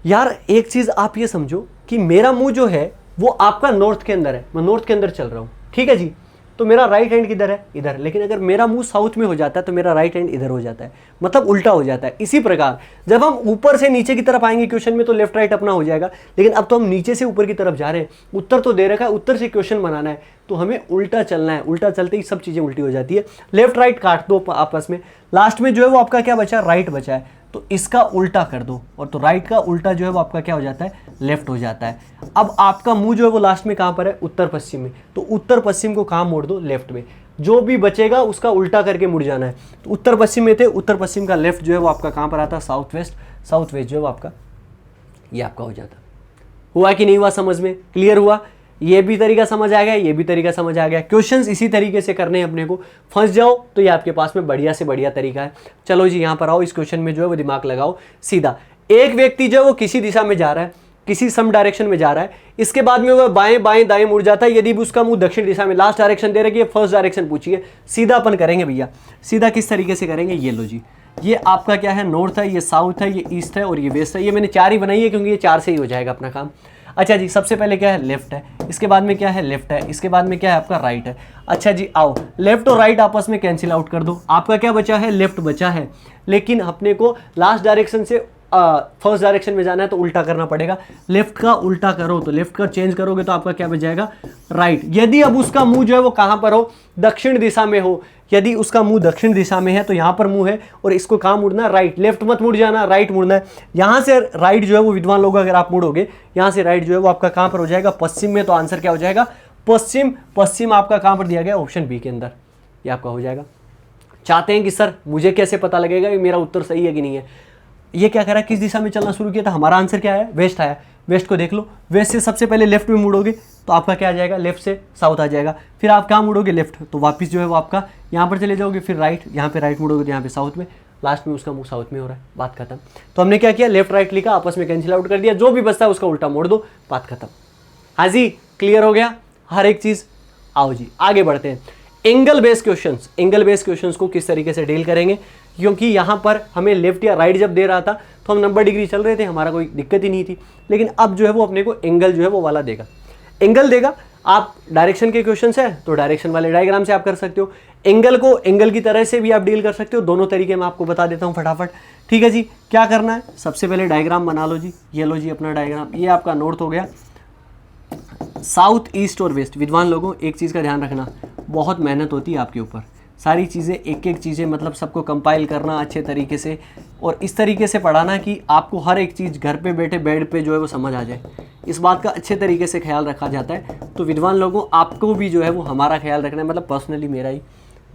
यार, एक चीज़ आप ये समझो कि मेरा मुंह जो है वो आपका नॉर्थ के अंदर है, मैं नॉर्थ के अंदर चल रहा हूँ, ठीक है जी। तो मेरा राइट हैंड किधर है, इधर। लेकिन अगर मेरा मुंह साउथ में हो जाता है तो मेरा राइट हैंड इधर हो जाता है, मतलब उल्टा हो जाता है। इसी प्रकार जब हम ऊपर से नीचे की तरफ आएंगे क्वेश्चन में तो लेफ्ट राइट अपना हो जाएगा। लेकिन अब तो हम नीचे से ऊपर की तरफ जा रहे हैं, उत्तर तो दे रखा है, उत्तर से क्वेश्चन बनाना है तो हमें उल्टा चलना है। उल्टा चलते ही सब चीज़ें उल्टी हो जाती है। लेफ्ट राइट काट दो आपस में, लास्ट में जो है वो आपका क्या बचा, राइट बचा है, तो इसका उल्टा कर दो। और तो राइट का उल्टा जो है वो आपका क्या हो जाता है, लेफ्ट हो जाता है। अब आपका मुंह जो है वो लास्ट में कहाँ पर है, उत्तर पश्चिम में। तो उत्तर पश्चिम को कहाँ मोड़ दो, लेफ्ट में। जो भी बचेगा उसका उल्टा करके मुड़ जाना है। तो उत्तर पश्चिम में थे, उत्तर पश्चिम का लेफ्ट जो है वो आपका कहाँ पर आता है, साउथ वेस्ट। साउथ वेस्ट जो है वो आपका ये आपका हो जाता। हुआ कि नहीं हुआ, समझ में क्लियर हुआ। ये भी तरीका समझ आ गया, ये भी तरीका समझ आ गया। क्वेश्चंस इसी तरीके से करने हैं अपने को, फंस जाओ तो ये आपके पास में बढ़िया से बढ़िया तरीका है। चलो जी यहाँ पर आओ, इस क्वेश्चन में जो है वो दिमाग लगाओ सीधा। एक व्यक्ति जो है वो किसी दिशा में जा रहा है, किसी सम डायरेक्शन में जा रहा है, इसके बाद में वह बाएं बाएं दाएं मुड़ जाता है यदि उसका मुंह दक्षिण दिशा में। लास्ट डायरेक्शन दे रखी है, फर्स्ट डायरेक्शन पूछिए, सीधा अपन करेंगे भैया। सीधा किस तरीके से करेंगे, ये लो जी, ये आपका क्या है, नॉर्थ है, ये साउथ है, ये ईस्ट है और ये वेस्ट है। ये मैंने 4 ही बनाई है क्योंकि ये 4 से ही हो जाएगा अपना काम। अच्छा जी, सबसे पहले क्या है, लेफ्ट है, इसके बाद में क्या है, लेफ्ट है, इसके बाद में क्या है आपका, राइट है। अच्छा जी आओ, लेफ्ट और राइट आपस में कैंसिल आउट कर दो। आपका क्या बचा है, लेफ्ट बचा है, लेकिन अपने को लास्ट डायरेक्शन से फर्स्ट डायरेक्शन में जाना है तो उल्टा करना पड़ेगा। लेफ्ट का उल्टा करो तो लेफ्ट का चेंज करोगे तो आपका क्या बच जाएगा, राइट। यदि अब उसका मुंह जो है वो कहां पर हो, दक्षिण दिशा में हो, यदि उसका मुंह दक्षिण दिशा में है तो यहां पर मुंह है और इसको कहां मुड़ना, राइट। लेफ्ट मत मुड़ जाना, राइट मुड़ना है। यहां से राइट जो है वो विद्वान लोग अगर आप मुड़ोगे, यहां से राइट जो है वो आपका कहां पर हो जाएगा, पश्चिम में। तो आंसर क्या हो जाएगा, पश्चिम। पश्चिम आपका कहां पर दिया गया, ऑप्शन बी के अंदर, ये आपका हो जाएगा। चाहते हैं कि सर मुझे कैसे पता लगेगा कि मेरा उत्तर सही है कि नहीं है। ये क्या करा, किस दिशा में चलना शुरू किया था, हमारा आंसर क्या है, वेस्ट आया। वेस्ट को देख लो, वेस्ट से सबसे पहले लेफ्ट में मुड़ोगे तो आपका क्या आ जाएगा, लेफ्ट से साउथ आ जाएगा। फिर आप कहाँ मुड़ोगे, लेफ्ट, तो वापस जो है वो आपका यहाँ पर चले जाओगे। फिर राइट, यहाँ पे राइट मुड़ोगे तो यहाँ पे साउथ में, लास्ट में उसका मुंह साउथ में हो रहा है, बात खत्म। तो हमने क्या किया, लेफ्ट राइट लिखा, आपस में कैंसिल आउट कर दिया, जो भी बचता है उसका उल्टा मोड़ दो, बात खत्म। हाँ जी, क्लियर हो गया हर एक चीज़। आओ जी आगे बढ़ते हैं। Angle based questions, angle based questions को किस तरीके से डील करेंगे, क्योंकि यहाँ पर हमें लेफ्ट या राइट जब दे रहा था तो हम 90 डिग्री चल रहे थे, हमारा कोई दिक्कत ही नहीं थी। लेकिन अब जो है वो अपने को एंगल जो है वो वाला देगा, एंगल देगा। आप डायरेक्शन के क्वेश्चन है तो डायरेक्शन वाले डायग्राम से आप कर सकते हो, एंगल को एंगल की तरह से भी आप डील कर सकते हो। दोनों तरीके मैं आपको बता देता हूँ फटाफट, ठीक है जी। क्या करना है, सबसे पहले डायग्राम बना लो जी, ये लो जी अपना डायग्राम। ये आपका नॉर्थ हो गया, साउथ ईस्ट और वेस्ट। विद्वान लोगों एक चीज़ का ध्यान रखना, बहुत मेहनत होती है आपके ऊपर, सारी चीज़ें एक एक चीज़ें मतलब सबको कंपाइल करना अच्छे तरीके से और इस तरीके से पढ़ाना कि आपको हर एक चीज़ घर पे बैठे बेड पे जो है वो समझ आ जाए। इस बात का अच्छे तरीके से ख्याल रखा जाता है। तो विद्वान लोगों आपको भी जो है वो हमारा ख्याल रखना है, मतलब पर्सनली मेरा ही,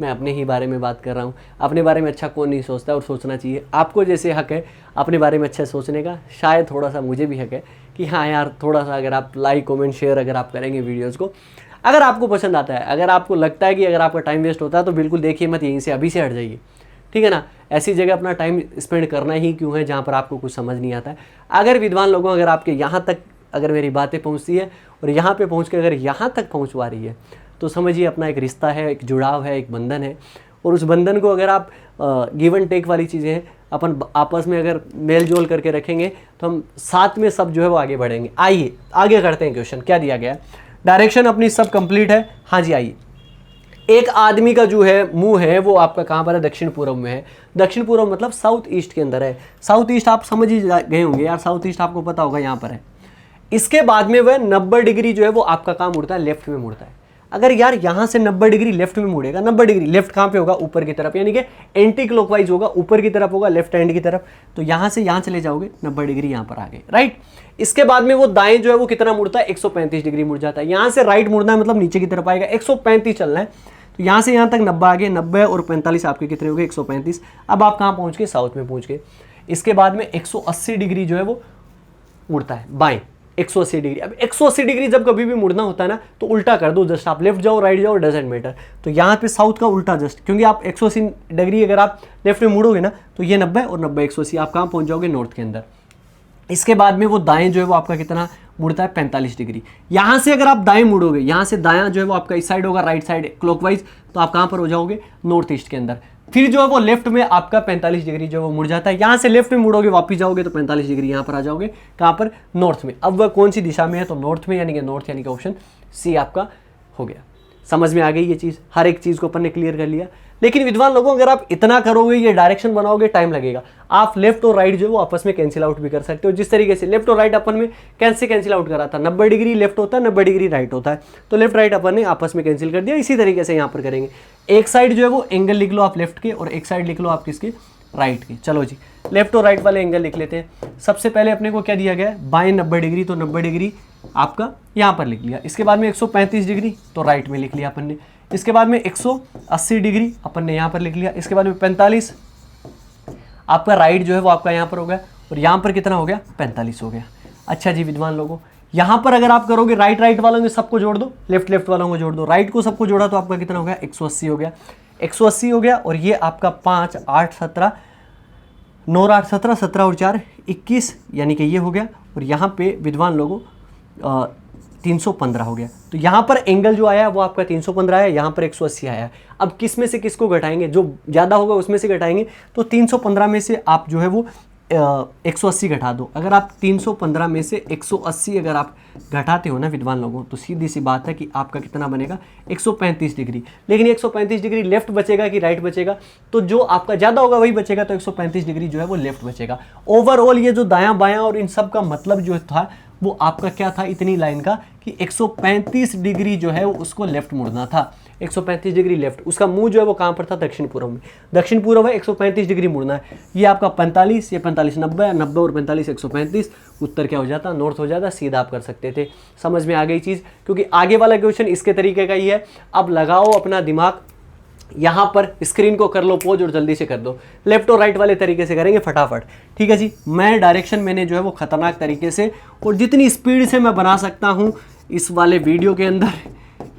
मैं अपने ही बारे में बात कर रहा हूँ। अपने बारे में अच्छा कौन नहीं सोचता, और सोचना चाहिए। आपको जैसे हक है अपने बारे में अच्छा सोचने का, शायद थोड़ा सा मुझे भी हक है कि हाँ यार थोड़ा सा अगर आप लाइक कमेंट शेयर अगर आप करेंगे वीडियोज़ को, अगर आपको पसंद आता है, अगर आपको लगता है कि अगर आपका टाइम वेस्ट होता है तो बिल्कुल देखिए मत, यहीं से अभी से हट जाइए, ठीक है ना। ऐसी जगह अपना टाइम स्पेंड करना ही क्यों है जहाँ पर आपको कुछ समझ नहीं आता है। अगर विद्वान लोगों अगर आपके यहाँ तक अगर मेरी बातें पहुँचती है और यहाँ पे पहुँच के अगर यहाँ तक पहुँचवा रही है तो समझिए अपना एक रिश्ता है, एक जुड़ाव है, एक बंधन है। और उस बंधन को अगर आप गिव एंड टेक वाली चीज़ें हैं, अपन आपस में अगर मेल जोल करके रखेंगे तो हम साथ में सब जो है वो आगे बढ़ेंगे। आइए आगे करते हैं। क्वेश्चन क्या दिया गया है, डायरेक्शन अपनी सब कंप्लीट है। हाँ जी आइए, एक आदमी का जो है मुंह है वो आपका कहाँ पर है, दक्षिण पूर्व में है। दक्षिण पूर्व मतलब साउथ ईस्ट के अंदर है। साउथ ईस्ट आप समझ ही गए होंगे यार, साउथ ईस्ट आपको पता होगा यहाँ पर है। इसके बाद में वह 90 डिग्री जो है वो आपका कहाँ मुड़ता है, लेफ्ट में मुड़ता है। अगर यार यहाँ से 90 डिग्री लेफ्ट में मुड़ेगा, 90 डिग्री लेफ्ट कहाँ पे होगा, ऊपर की तरफ, यानी कि एंटी क्लॉकवाइज होगा, ऊपर की तरफ होगा, लेफ्ट हैंड की तरफ। तो यहाँ से यहाँ चले जाओगे, 90 डिग्री यहाँ पर आ गए, राइट। इसके बाद में वो दाएं जो है वो कितना मुड़ता है, 135 डिग्री मुड़ जाता है। यहाँ से राइट मुड़ना है मतलब नीचे की तरफ आएगा, 135 चलना है। तो यहाँ से यहाँ तक 90 आ गए, 90 और 45 आपके कितने हो गए, 135। अब आप कहाँ पहुँच गए, साउथ में पहुँच गए। इसके बाद में 180 डिग्री जो है वो मुड़ता है बाएं, 180 डिग्री। अब 180 डिग्री जब कभी भी मुड़ना होता है ना तो उल्टा कर दो, जस्ट आप लेफ्ट जाओ राइट जाओ, डजेंट मैटर। तो यहाँ पे साउथ का उल्टा जस्ट, क्योंकि आप 180 डिग्री अगर आप लेफ्ट में मुड़ोगे ना तो ये 90 और 90 180 आप कहाँ पहुँच जाओगे, नॉर्थ के अंदर। इसके बाद में वो दाएं जो है वो आपका कितना मुड़ता है, 45 डिग्री। यहाँ से अगर आप दाएं मुड़ोगे, यहाँ से दायां जो है वो आपका इस साइड होगा, राइट साइड क्लॉकवाइज, तो आप कहाँ पर हो जाओगे, नॉर्थ ईस्ट के अंदर। फिर जो है वो लेफ्ट में आपका 45 डिग्री जो है वो मुड़ जाता है। यहाँ से लेफ्ट में मुड़ोगे वापस जाओगे तो 45 डिग्री यहाँ पर आ जाओगे, कहाँ पर, नॉर्थ में। अब वह कौन सी दिशा में है, तो नॉर्थ में, यानी कि नॉर्थ यानी कि ऑप्शन सी आपका हो गया। समझ में आ गई ये चीज़, हर एक चीज़ को अपन ने क्लियर कर लिया। लेकिन विद्वान लोगों अगर आप इतना करोगे, ये डायरेक्शन बनाओगे, टाइम लगेगा। आप लेफ्ट और राइट जो है वो आपस में कैंसिल आउट भी कर सकते हो। जिस तरीके से लेफ्ट और राइट अपन में कैसे कैंसिल आउट करा था, 90 डिग्री लेफ्ट होता है, 90 डिग्री राइट होता है, तो लेफ्ट राइट अपन ने आपस में कैंसिल कर दिया। इसी तरीके से यहाँ पर करेंगे। एक साइड जो है वो एंगल लिख लो आप लेफ्ट के, और एक साइड लिख लो आप किसके, राइट के। चलो जी लेफ्ट और राइट वाले एंगल लिख लेते हैं। सबसे पहले अपने को क्या दिया गया है, बाएं 90 डिग्री, तो 90 डिग्री आपका यहाँ पर लिख लिया। इसके बाद में 135 डिग्री तो राइट में लिख लिया अपन ने। इसके बाद में 180 डिग्री अपन ने यहाँ पर लिख लिया। इसके बाद में 45 आपका राइट जो है वो आपका यहाँ पर हो गया, और यहाँ पर कितना हो गया, 45 हो गया। अच्छा जी विद्वान लोगों, यहाँ पर अगर आप करोगे राइट राइट वालों में सबको जोड़ दो, लेफ्ट लेफ्ट वालों को जोड़ दो, राइट को सबको जोड़ा तो आपका कितना हो गया 180 हो गया, 180 हो गया। और ये आपका 5 8 17 9 8 17 17 और 4 21 यानी कि ये हो गया। और यहाँ पे विद्वान लोगों 315 हो गया। तो यहाँ पर एंगल जो आया वो आपका 315 आया, यहाँ पर 180 आया। अब किस में से किसको घटाएंगे, जो ज़्यादा होगा उसमें से घटाएंगे। तो 315 में से आप जो है वो 180 घटा दो। अगर आप 315 में से 180 अगर आप घटाते हो ना विद्वान लोगों, तो सीधी सी बात है कि आपका कितना बनेगा 135 डिग्री। लेकिन 135 डिग्री लेफ्ट बचेगा कि राइट बचेगा, तो जो आपका ज़्यादा होगा वही बचेगा, तो 135 डिग्री जो है वो लेफ्ट बचेगा। ओवरऑल ये जो दायां बायां और इन सब का मतलब जो था वो आपका क्या था इतनी लाइन का कि 135 डिग्री जो है उसको लेफ्ट मुड़ना था। 135 डिग्री लेफ्ट, उसका मुंह जो है वो कहाँ पर था, दक्षिण पूर्व में। दक्षिण पूर्व है, 135 डिग्री मुड़ना है। ये आपका 45, ये 45 90, 90 और 45 135, उत्तर क्या हो जाता, नॉर्थ हो जाता। सीधा आप कर सकते थे। समझ में आ गई चीज़, क्योंकि आगे वाला क्वेश्चन इसके तरीके का ही है। अब लगाओ अपना दिमाग, यहाँ पर स्क्रीन को कर लो पॉज और जल्दी से कर दो। लेफ्ट और राइट वाले तरीके से करेंगे फटाफट, ठीक है जी। मैं डायरेक्शन मैंने जो है वो खतरनाक तरीके से और जितनी स्पीड से मैं बना सकता हूँ इस वाले वीडियो के अंदर,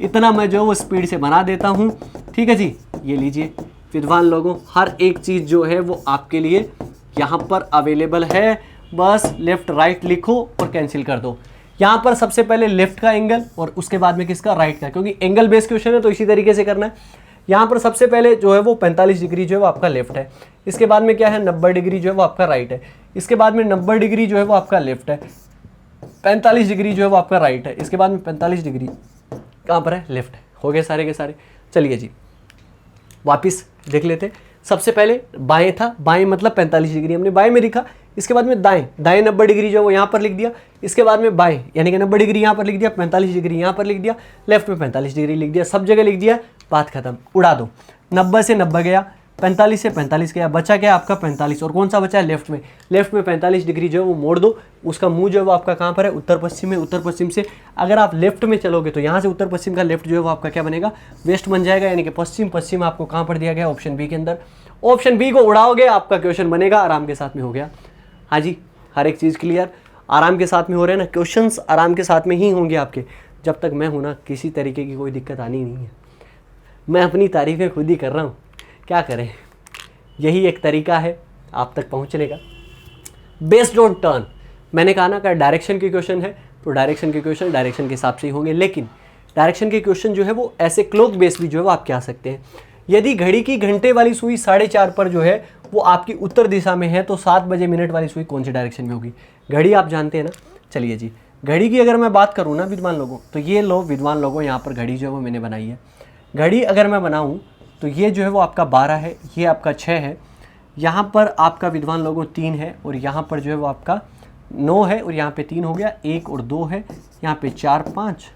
इतना मैं जो है वो स्पीड से बना देता हूँ, ठीक है जी। ये लीजिए विद्वान लोगों, हर एक चीज़ जो है वो आपके लिए यहाँ पर अवेलेबल है। बस लेफ्ट राइट लिखो और कैंसिल कर दो। यहाँ पर सबसे पहले लेफ्ट का एंगल और उसके बाद में किसका, राइट का, क्योंकि एंगल बेस्ड क्वेश्चन है तो इसी तरीके से करना है। यहाँ पर सबसे पहले जो है वो 45 डिग्री जो है वो आपका लेफ्ट है। इसके बाद में क्या है 90 डिग्री जो है वो आपका राइट है। इसके बाद में 90 डिग्री जो है वो आपका लेफ्ट है। 45 डिग्री जो है वो आपका राइट है। इसके बाद में 45 डिग्री कहाँ पर है, लेफ्ट है। हो गए सारे के सारे। चलिए जी वापिस देख लेते। सबसे पहले बाएं था, बाएं मतलब 45 डिग्री हमने बाएं में लिखा। इसके बाद में दाएं, दाएं 90 डिग्री जो है वो यहाँ पर लिख दिया। इसके बाद में बाएं यानी कि 90 डिग्री यहाँ पर लिख दिया, 45 डिग्री यहाँ पर लिख दिया, लेफ्ट में 45 डिग्री लिख दिया, सब जगह लिख दिया, बात खत्म, उड़ा दो। 90 से 90 गया, 45 से 45 गया, बचा क्या आपका 45। और कौन सा बचा है, लेफ्ट में। लेफ्ट में 45 डिग्री जो है वो मोड़ दो। उसका मुंह जो है वो आपका कहाँ पर है, उत्तर पश्चिम में। उत्तर पश्चिम से अगर आप लेफ्ट में चलोगे तो यहाँ से उत्तर पश्चिम का लेफ्ट जो है वो आपका क्या बनेगा, वेस्ट बन जाएगा, यानी कि पश्चिम। पश्चिम आपको कहाँ पर दिया गया, ऑप्शन बी के अंदर। ऑप्शन बी को उड़ाओगे आपका क्वेश्चन बनेगा, आराम के साथ में हो गया। हाँ जी, हर एक चीज़ क्लियर, आराम के साथ में हो रहे हैं ना क्वेश्चंस, आराम के साथ में ही होंगे आपके। जब तक मैं हूँ ना किसी तरीके की कोई दिक्कत आनी नहीं है। मैं अपनी तारीफ़ें खुद ही कर रहा हूँ, क्या करें, यही एक तरीका है आप तक पहुँचने का। बेस्ड ऑन टर्न, मैंने कहा ना कि डायरेक्शन के क्वेश्चन है तो डायरेक्शन के क्वेश्चन डायरेक्शन के हिसाब से ही होंगे, लेकिन डायरेक्शन के क्वेश्चन जो है वो ऐसे क्लॉक बेस भी जो है वो आप क्या सकते हैं। यदि घड़ी की घंटे वाली सुई 4:30 पर जो है वो आपकी उत्तर दिशा में है तो 7 बजे मिनट वाली सुई कौन सी डायरेक्शन में होगी, घड़ी आप जानते हैं ना। चलिए जी, घड़ी की अगर मैं बात करूँ ना विद्वान लोगों, तो ये लो विद्वान लोगों, यहाँ पर घड़ी जो है वो मैंने बनाई है। घड़ी अगर मैं बनाऊँ तो ये जो है वो आपका 12 है, ये आपका 6 है, यहाँ पर आपका विद्वान लोगों 3 है, और यहाँ पर जो है वो आपका 9 है, और यहाँ पे 3 हो गया, 1 और 2 है, यहाँ पे 4 5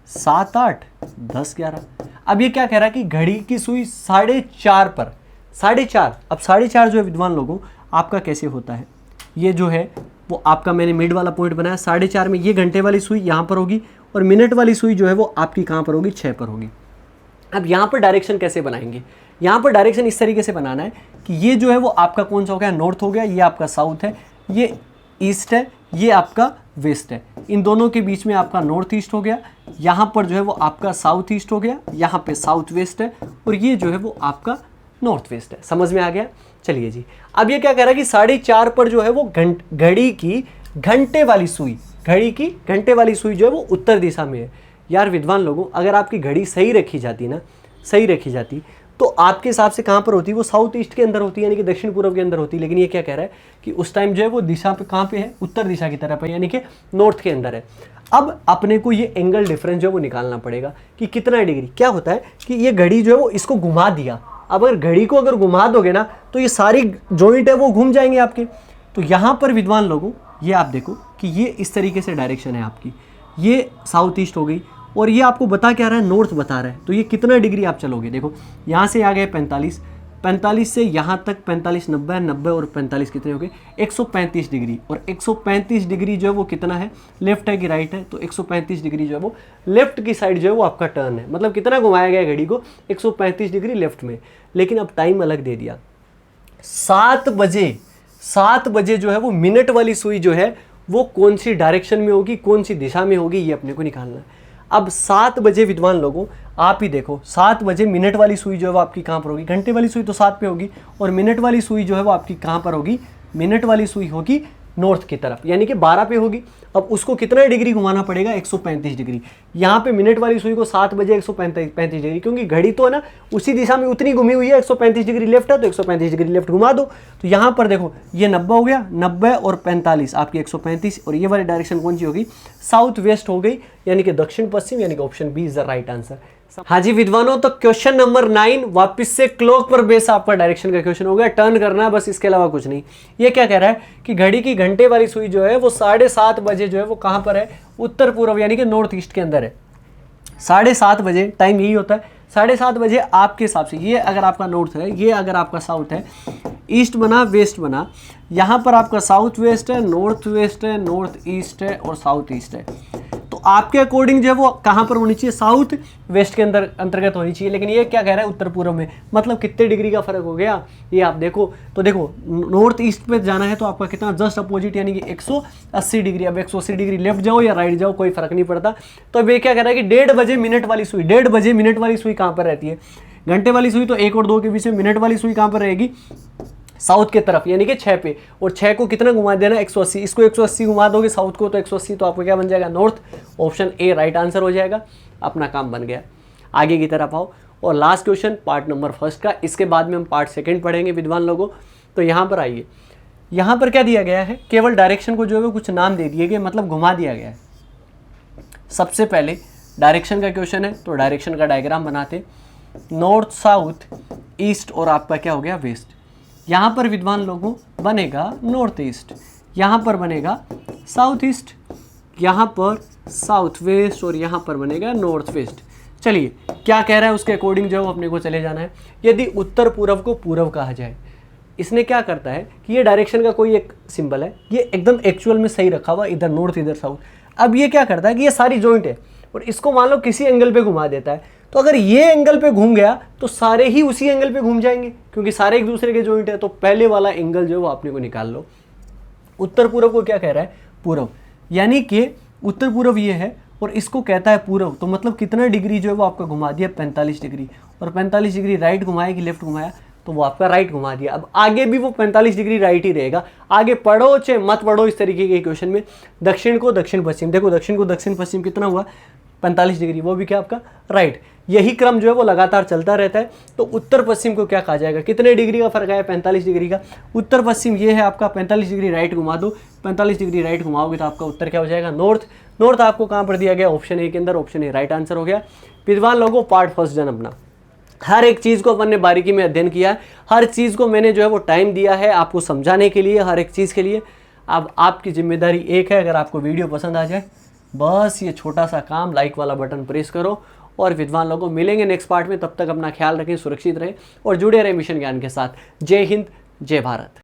7 8 10 11। अब ये क्या कह रहा है कि घड़ी की सुई 4:30 पर, 4:30। अब 4:30 जो है विद्वान लोगों आपका कैसे होता है, ये जो है वो आपका मैंने मिड वाला पॉइंट बनाया। 4:30 में ये घंटे वाली सुई यहाँ पर होगी, और मिनट वाली सुई जो है वो आपकी कहाँ पर होगी, 6 पर होगी। अब यहाँ पर डायरेक्शन कैसे बनाएंगे, यहाँ पर डायरेक्शन इस तरीके से बनाना है कि ये जो है वो आपका कौन सा हो गया, नॉर्थ हो गया, ये आपका साउथ है, ये ईस्ट है, ये आपका वेस्ट है। इन दोनों के बीच में आपका नॉर्थ ईस्ट हो गया, यहाँ पर जो है वो आपका साउथ ईस्ट हो गया, यहाँ पे साउथ वेस्ट है, और ये जो है वो आपका नॉर्थ वेस्ट है। समझ में आ गया। चलिए जी, अब ये क्या कह रहा है कि 4:30 पर जो है वो घड़ी की घंटे वाली सुई, घड़ी की घंटे वाली सुई जो है वो उत्तर दिशा में है। यार विद्वान लोगों, अगर आपकी घड़ी सही रखी जाती ना, सही रखी जाती तो आपके हिसाब से कहाँ पर होती, वो साउथ ईस्ट के अंदर होती है, यानी कि दक्षिण पूर्व के अंदर होती। लेकिन ये क्या कह रहा है कि उस टाइम जो है वो दिशा पे कहाँ पे है, उत्तर दिशा की तरफ है, यानी कि नॉर्थ के अंदर है। अब अपने को ये एंगल डिफरेंस जो है वो निकालना पड़ेगा कि कितना डिग्री। क्या होता है कि ये घड़ी जो है वो इसको घुमा दिया। अब अगर घड़ी को अगर घुमा दोगे ना तो ये सारी जॉइंट है वो घूम जाएंगे आपके। तो यहाँ पर विद्वान लोगों ये आप देखो कि ये इस तरीके से डायरेक्शन है आपकी, ये साउथ ईस्ट हो गई, और ये आपको बता क्या रहा है, नॉर्थ बता रहा है। तो ये कितना डिग्री आप चलोगे, देखो यहाँ से आ गए 45, 45 से यहाँ तक 45 90 90 और 45 कितने हो गए, 135 डिग्री। और 135 डिग्री जो है वो कितना है, लेफ्ट है कि राइट है, तो 135 डिग्री जो है वो लेफ्ट की साइड जो है वो आपका टर्न है। मतलब कितना घुमाया गया घड़ी को, 135 डिग्री लेफ्ट में। लेकिन अब टाइम अलग दे दिया, 7 बजे जो है वो मिनट वाली सुई जो है वो कौन सी डायरेक्शन में होगी, कौन सी दिशा में होगी, ये अपने को निकालना है। अब 7 बजे विद्वान लोगों आप ही देखो, 7 बजे मिनट वाली सुई जो है वो आपकी कहाँ पर होगी, घंटे वाली सुई तो 7 पे होगी, और मिनट वाली सुई जो है वो आपकी कहाँ पर होगी, मिनट वाली सुई होगी नॉर्थ की तरफ, यानी कि 12 पे होगी। अब उसको कितना डिग्री घुमाना पड़ेगा, 135 डिग्री। यहाँ पे मिनट वाली सुई को 7 बजे 135 डिग्री, क्योंकि घड़ी तो है ना उसी दिशा में उतनी घूमी हुई है, 135 डिग्री लेफ्ट है तो 135 डिग्री लेफ्ट घुमा दो। तो यहाँ पर देखो ये 90 हो गया, 90 और 45 आपकी 135, और ये वाली डायरेक्शन कौन सी होगी, साउथ वेस्ट हो गई, यानी कि दक्षिण पश्चिम, यानी कि option B is the right answer. हाँ जी विद्वानों, तो क्वेश्चन नंबर 9 वापस से क्लॉक पर बेस आपका डायरेक्शन का क्वेश्चन हो गया, टर्न करना है बस, इसके अलावा कुछ नहीं। ये क्या कह रहा है कि घड़ी की घंटे वाली सुई जो है वो 7:30 बजे जो है वो कहाँ पर है, उत्तर पूर्व यानी कि नॉर्थ ईस्ट के अंदर है। 7:30 बजे टाइम यही होता है, 7:30 बजे आपके हिसाब से, ये अगर आपका नॉर्थ है, ये अगर आपका साउथ है, ईस्ट बना वेस्ट बना, यहाँ पर आपका साउथ वेस्ट है, नॉर्थ ईस्ट है और साउथ ईस्ट है। तो आपके अकॉर्डिंग जो है वो कहाँ पर होनी चाहिए, साउथ वेस्ट के अंदर अंतर्गत होनी चाहिए, लेकिन ये क्या कह रहा है उत्तर पूर्व में, मतलब कितने डिग्री का फर्क हो गया ये आप देखो। तो देखो नॉर्थ ईस्ट पे जाना है तो आपका कितना, जस्ट अपोजिट, यानी कि 180 डिग्री। अब 180 डिग्री लेफ्ट जाओ या राइट जाओ कोई फर्क नहीं पड़ता। तो अब ये क्या कह रहा है कि 1:30 बजे मिनट वाली सुई, 1:30 बजे मिनट वाली सुई कहाँ पर रहती है, घंटे वाली सुई तो 1 और 2 के बीच में, मिनट वाली सुई कहाँ पर रहेगी, साउथ के तरफ, यानी कि 6 पे, और 6 को कितना घुमा देना, 180, इसको 180 घुमा दोगे साउथ को तो 180, तो आपको क्या बन जाएगा, north. Option A right answer हो जाएगा, अपना काम बन गया। आगे की तरफ आओ, और लास्ट क्वेश्चन पार्ट नंबर 1 का, इसके बाद में हम पार्ट 2 पढ़ेंगे विद्वान लोगों। तो यहाँ पर आइए, यहाँ पर क्या दिया गया है, केवल डायरेक्शन को जो है कुछ नाम दे दिए गए, मतलब घुमा दिया गया है। सबसे पहले डायरेक्शन का क्वेश्चन है तो डायरेक्शन का डायग्राम बनाते, नॉर्थ साउथ ईस्ट और आपका क्या हो गया वेस्ट। यहाँ पर विद्वान लोगों बनेगा नॉर्थ ईस्ट, यहाँ पर बनेगा साउथ ईस्ट, यहाँ पर साउथ वेस्ट, और यहाँ पर बनेगा नॉर्थ वेस्ट। चलिए क्या कह रहा है उसके अकॉर्डिंग जो अपने को चले जाना है। यदि उत्तर पूर्व को पूर्व कहा जाए, इसने क्या करता है कि ये डायरेक्शन का कोई एक सिंबल है, ये एकदम एक्चुअल में सही रखा हुआ, इधर नॉर्थ इधर साउथ। अब ये क्या करता है कि ये सारी जॉइंट है और इसको मान लो किसी एंगल पे घुमा देता है, तो अगर ये एंगल पे घूम गया तो सारे ही उसी एंगल पे घूम जाएंगे, क्योंकि सारे एक दूसरे के जॉइंट है। तो पहले वाला एंगल जो है वो आपने को निकाल लो। उत्तर पूर्व को क्या कह रहा है, पूर्व, यानी कि उत्तर पूर्व ये है और इसको कहता है पूर्व, तो मतलब कितना डिग्री जो है वो आपका घुमा दिया, 45 डिग्री, और 45 डिग्री राइट घुमाया कि लेफ्ट घुमाया, तो वो आपका राइट घुमा दिया। अब आगे भी वो 45 डिग्री राइट ही रहेगा, आगे पढ़ो चाहे मत पढ़ो, इस तरीके के क्वेश्चन में दक्षिण को दक्षिण पश्चिम, देखो दक्षिण को दक्षिण पश्चिम कितना हुआ, 45 डिग्री, वो भी क्या आपका राइट। यही क्रम जो है वो लगातार चलता रहता है। तो उत्तर पश्चिम को क्या कहा जाएगा, कितने डिग्री का फर्क है, 45 डिग्री का। उत्तर पश्चिम ये है आपका, 45 डिग्री राइट घुमा दो, 45 डिग्री राइट घुमाओगे तो आपका उत्तर क्या हो जाएगा, नॉर्थ। नॉर्थ आपको कहाँ पर दिया गया, ऑप्शन ए के अंदर, ऑप्शन ए राइट आंसर हो गया। विद्वान लोगों पार्ट 1 डन अपना। हर एक चीज़ को अपन ने बारीकी में अध्ययन किया है, हर चीज़ को मैंने जो है वो टाइम दिया है आपको समझाने के लिए, हर एक चीज़ के लिए। अब आपकी जिम्मेदारी एक है, अगर आपको वीडियो पसंद आ जाए बस ये छोटा सा काम, लाइक वाला बटन प्रेस करो। और विद्वान लोगों मिलेंगे नेक्स्ट पार्ट में, तब तक अपना ख्याल रखें, सुरक्षित रहें और जुड़े रहें मिशन ज्ञान के साथ। जय हिंद, जय भारत।